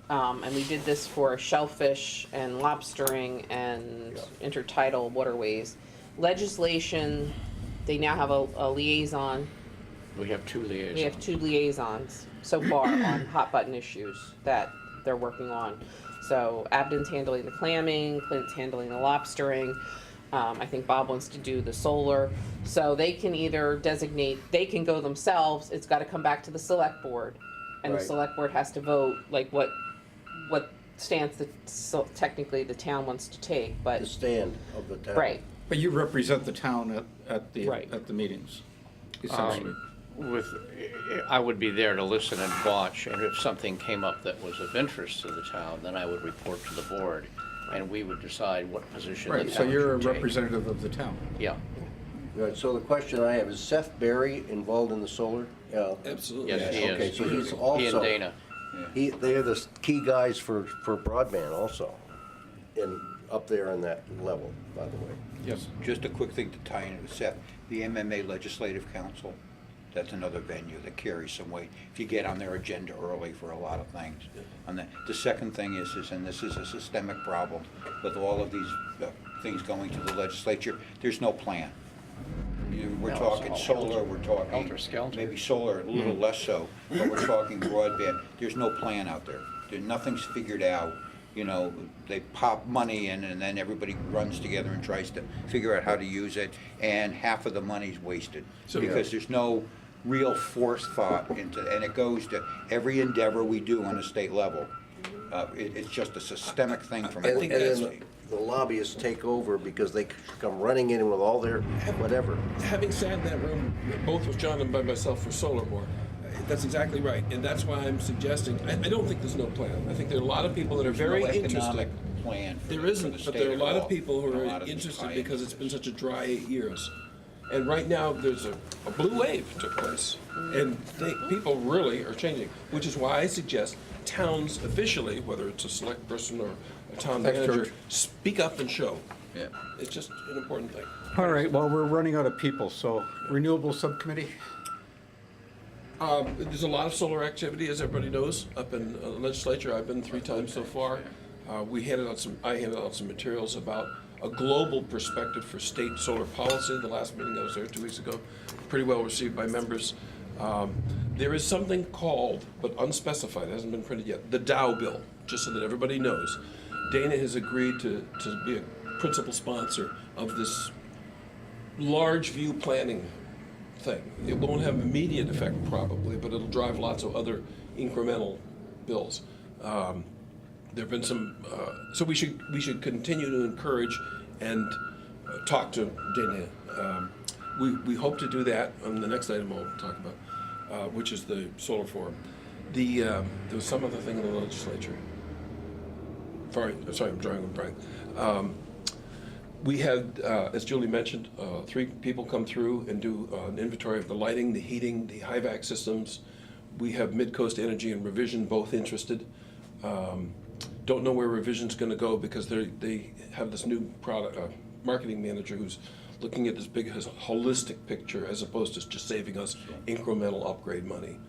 and we did this for shellfish and lobstering and intertidal waterways. Legislation, they now have a liaison. We have 2 liaisons. We have 2 liaisons so far on hot button issues that they're working on. So Abden's handling the clamming, Clint's handling the lobstering. I think Bob wants to do the solar. So they can either designate, they can go themselves, it's gotta come back to the select board. And the Right. select board has to vote, like what stance technically the town wants to take, but, The stand of the town. right. But you represent the town at Right. the meetings, essentially. I would be there to listen and watch, and if something came up that was of interest to the town, then I would report to the board, and we would decide what position the Right, town so you're a should take. representative of the town. Yeah, Right, so the question I have, is Seth Berry involved in the solar? Absolutely. yes, he Okay, is. so he's He also. and Dana. They're the key guys for broadband also, up there in that level, by the way. Yes. Just a quick thing to tie in with Seth, the MMA Legislative Council, that's another venue that carries some weight. If you get on their agenda early for a lot of things. The second thing is, and this is a systemic problem, with all of these things going to the legislature, there's no plan. We're No, it's talking all solar, we're talking, helter-skelter. maybe solar, a little less so, but we're talking broadband. There's no plan out there. Nothing's figured out. You know, they pop money in and then everybody runs together and tries to figure out how to use it, and half of the money's wasted. So- Because there's no real forethought into, and it goes to every endeavor we do on a state level. It's just a systemic thing from I And think and that's- then the lobbyists take over because they come running in with all their whatever. Having sat in that room, both with John and by myself for Solar Board, that's exactly right. And that's why I'm suggesting, I don't think there's no plan. I think there are a lot of people that are very no interested. economic plan for There the isn't, but state there are a at lot all. of people who A are lot of these interested tie-ins. because it's been such a dry 8 years. And right now, there's a blue wave took place. And people really are changing, which is why I suggest towns officially, whether it's a select person or a town Thanks, manager, George. speak up and show. Yeah. It's just an important thing. All right, well, we're running out of people, so renewable subcommittee? There's a lot of solar activity, as everybody knows, up in the legislature. I've been 3 times so far. I handed out some materials about a global perspective for state solar policy. The last meeting I was there 2 weeks ago, pretty well received by members. There is something called, but unspecified, it hasn't been printed yet, the Dow bill, just so that everybody knows. Dana has agreed to be a principal sponsor of this large view planning thing. It won't have immediate effect probably, but it'll drive lots of other incremental bills. There have been some, so we should continue to encourage and talk to Dana. We hope to do that on the next item I'll talk about, which is the solar forum. There was some other thing in the legislature. Sorry, I'm drawing a blank. We had, as Julie mentioned, 3 people come through and do an inventory of the lighting, the heating, the HVAC systems. We have Midcoast Energy and Revision both interested. Don't know where Revision's going to go because they have this new product marketing manager who's looking at this big holistic picture as opposed to just saving us incremental upgrade money.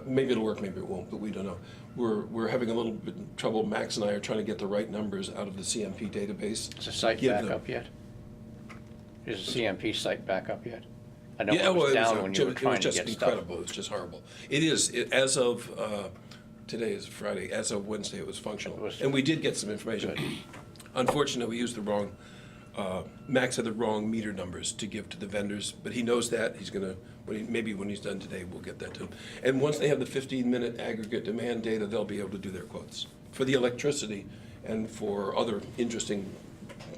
Maybe it'll work, maybe it won't, but we don't know. We're having a little bit of trouble. Max and I are trying to get the right numbers out of the CMP database. Is the site Give back them- up yet? Is the CMP site back up yet? I know Yeah, it well, was down when you were it was trying to just get stuff. incredible. It was just horrible. It is, as of, today is Friday, as of Wednesday, it was functional. It was- And we did get some information. Unfortunately, we used the wrong, Max had the wrong meter numbers to give to the vendors, but he knows that. He's gonna, maybe when he's done today, we'll get that to him. And once they have the 15-minute aggregate demand data, they'll be able to do their quotes for the electricity and for other interesting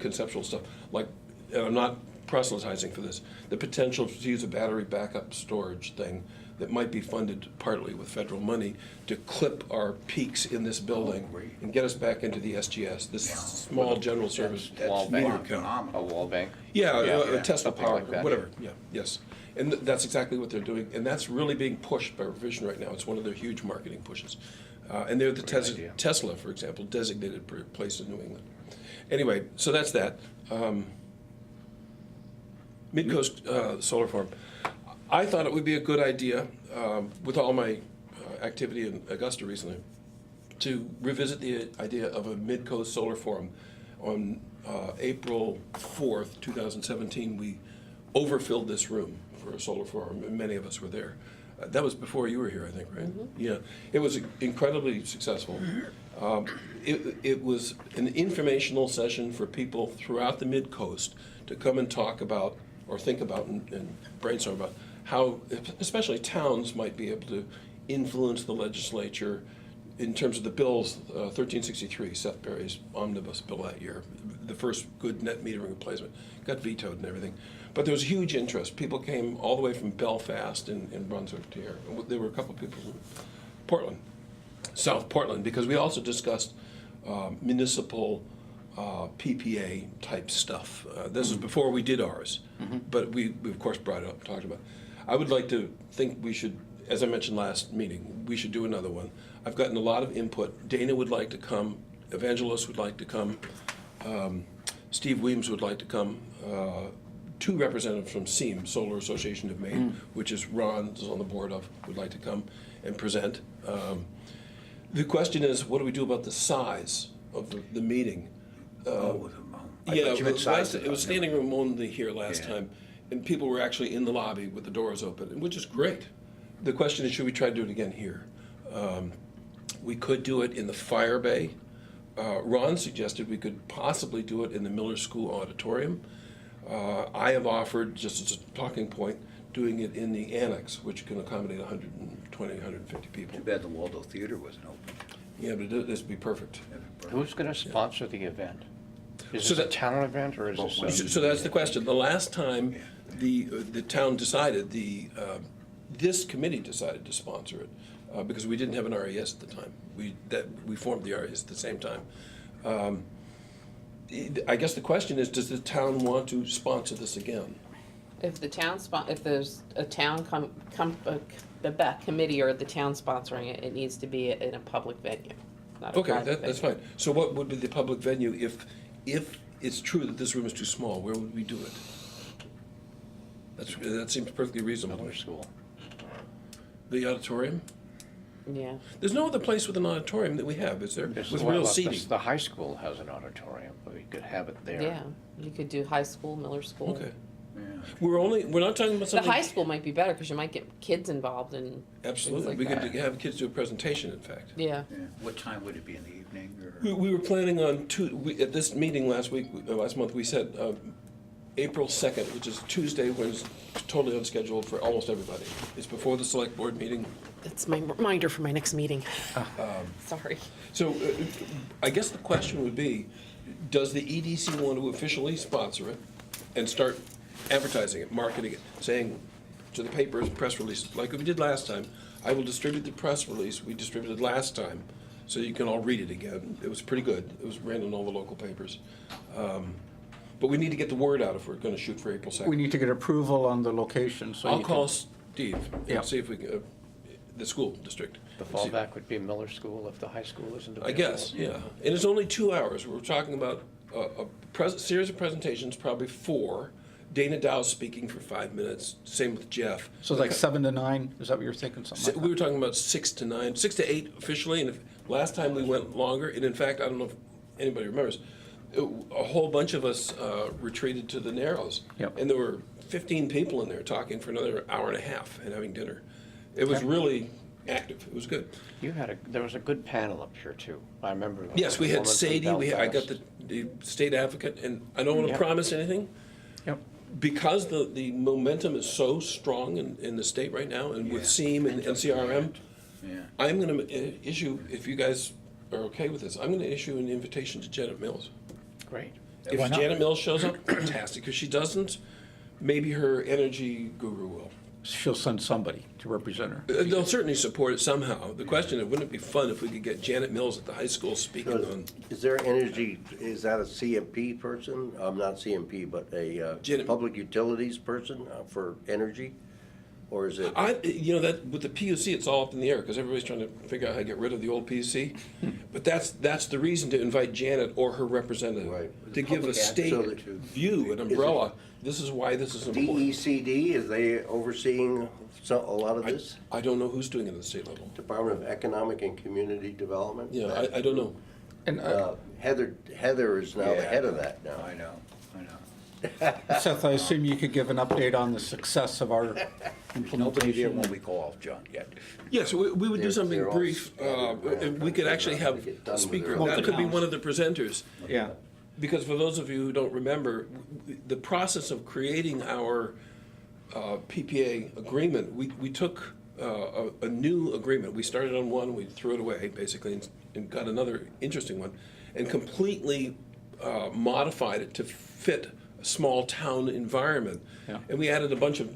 conceptual stuff. Like, and I'm not proselytizing for this, the potential to use a battery backup storage thing that might be funded partly with federal money to clip our peaks in this building and get us back into the SGS, this small general service Wall meter bank, count. a wall bank. Yeah, Yeah, Tesla something power, like that. whatever, yeah, yes. And that's exactly what they're doing, and that's really being pushed by Revision right now. It's one of their huge marketing pushes. And they're the Great idea. Tesla, for example, designated place in New England. Anyway, so that's that. Midcoast Solar Farm. I thought it would be a good idea, with all my activity in Augusta recently, to revisit the idea of a Midcoast Solar Forum. On April 4th, 2017, we overfilled this room for a solar forum, and many of us were there. That was before you were here, I think, right? Yeah, it was incredibly successful. It was an informational session for people throughout the Mid-Coast to come and talk about, or think about and brainstorm about how, especially towns, might be able to influence the legislature in terms of the bills, 1363, Seth Berry's omnibus bill that year, the first good net metering replacement, got vetoed and everything. But there was huge interest. People came all the way from Belfast and Brunswick to here. There were a couple of people from Portland, South Portland, because we also discussed municipal PPA type stuff. This was before we did ours, but we of course brought it up and talked about it. I would like to think we should, as I mentioned last meeting, we should do another one. I've gotten a lot of input. Dana would like to come, Evangelos would like to come, Steve Weems would like to come, two representatives from SEAM, Solar Association of Maine, which is Ron is on the board of, would like to come and present. The question is, what do we do about the size of the meeting? I Yeah, thought you had sized it was standing room only here last Yeah. time, and people were actually in the lobby with the doors open, which is great. The question is, should we try to do it again here? We could do it in the fire bay. Ron suggested we could possibly do it in the Miller School auditorium. I have offered, just as a talking point, doing it in the annex, which can accommodate 120, 150 people. Too bad the Waldo Theater wasn't open. Yeah, but this would be perfect. Who's gonna sponsor the event? Is So this a that- town event, or is this? So that's the question. The last time the town decided, this committee decided to sponsor it, because we didn't have an RES at the time. We formed the RES at the same time. I guess the question is, does the town want to sponsor this again? If the town if there's a town the committee or the town sponsoring it, it needs to be in a public venue, not a Okay, private that's venue. fine. So what would be the public venue if it's true that this room is too small? Where would we do it? That seems perfectly reasonable. Miller School. The auditorium? Yeah. There's no other place with an auditorium that we have, is there? There's- With well, real the- seating? The high school has an auditorium, but we could have it there. Yeah, you could do high school, Miller School. Okay. We're not talking about The something. high school might be better, because you might get kids involved and Absolutely. like We could that. have kids do a presentation, in fact. yeah. What time would it be, in the evening, or? We were planning on at this meeting last month, we said April 2nd, which is Tuesday, when it's totally unscheduled for almost everybody. It's before the select board meeting. That's my reminder for my next meeting. Sorry. So I guess the question would be, does the EDC want to officially sponsor it and start advertising it, marketing it, saying to the papers, press releases, like we did last time? I will distribute the press release we distributed last time, so you can all read it again. It was pretty good. It was ran in all the local papers. But we need to get the word out if we're going to shoot for April 2nd. We need to get approval on the location, so I'll you call can- Steve Yeah. and see if we can, the school district. The and see- fallback would be Miller School if the high school isn't available. I guess, yeah. And it's only 2 hours. We're talking about a series of presentations, probably 4. Dana Dow's speaking for 5 minutes, same with Jeff. So like 7 to 9, is that what you're thinking, something like We were talking about 6 to 9, 6 to 8 officially, and last time we went longer, and in fact, I don't know if anybody remembers, a whole bunch of us retreated to the Narrows. Yep. And there were 15 people in there talking for another hour and a half and having dinner. It was really active, it was good. There was a good panel up here too. I remember. Yes, we a had woman from Sadie, I got Belfast. the state advocate, and I don't want to Yeah. promise anything, that? Yep. because the momentum is so strong in the state right now, and with SEAM and NCRM, Yeah. I'm gonna issue, if you guys are okay with this, I'm gonna issue an invitation to Janet Mills. Great. If Why not? Janet Mills shows up, fantastic, if she doesn't, maybe her energy guru will. She'll send somebody to represent her. They'll certainly support it somehow. The question is, wouldn't it be fun if we could get Janet Mills at the high school speaking on, Is there energy, is that a CMP person? Not CMP, but a Janet- public utilities person for energy? Or is it? that, with the PUC, it's all up in the air, because everybody's trying to figure out how to get rid of the old PUC. But that's the reason to invite Janet or her representative, Right. to give a Public access state so that- view, an umbrella. This is why this is important. DECD, is they overseeing a lot of this? I don't know who's doing it at the state level. Department of Economic and Community Development? Yeah, I don't know. And Heather is now the Yeah, head of that now. I know. Seth, I assume you could give an update on the success of our Nobody there implementation? when we call John yet. Yes, we would do They're- something they're all brief. scattered around, We could actually trying to have get done a with speaker, their that could be towns. one of the presenters. Yeah. Because for those of you who don't remember, the process of creating our PPA agreement, we took a new agreement. We started on one, we threw it away, basically, and got another interesting one, and completely modified it to fit a small town environment. Yeah. And we added a bunch of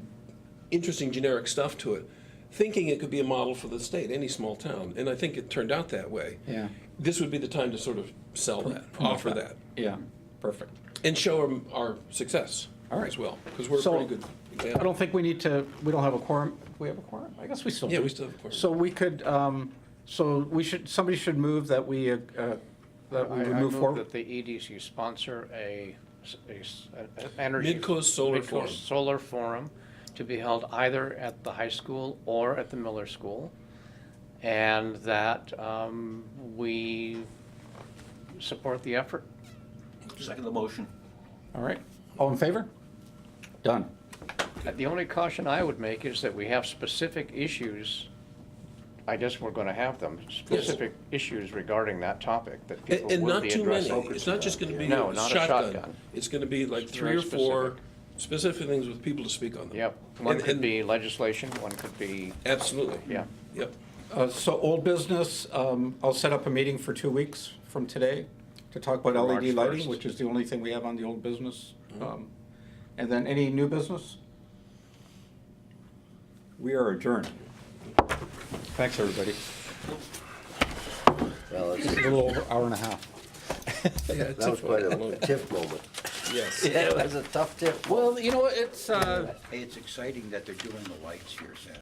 interesting generic stuff to it, thinking it could be a model for the state, any small town. And I think it turned out that way. Yeah. This would be the time to sort of sell that, Promote offer that. Yeah, perfect. And show them our success All right. as well, because we're a So, pretty good I example. don't think we need to, we don't have a quorum. Do we have a quorum? I guess we still do. Yeah, we still have a quorum. So we could, somebody should move that we would move I forward. move that the EDC sponsor an energy. Midcoast Solar Midcoast Forum. Solar Forum to be held either at the high school or at the Miller School. And that we support the effort. Second the motion. All right. All in favor? Done. The only caution I would make is that we have specific issues. I guess we're going to have them, specific issues regarding that topic that people And will not be too many. addressing. It's not just gonna be No, a not a shotgun. shotgun. It's gonna be like It's 3 very or 4 specific things with people to speak on them. Yep, one And- could and- be legislation, one could be, Absolutely. yeah. Yep. So old business, I'll set up a meeting for 2 weeks from today to talk about March LED lighting, 1st. which is the only thing we have on the old business. And then any new business? We are adjourned. Thanks, everybody. Well, A little over hour and a half. Yeah, that was quite a TIF moment. Yes. Yeah, it was a tough TIF. Well, you know, it's, Hey, it's exciting that they're doing the lights here, Seth.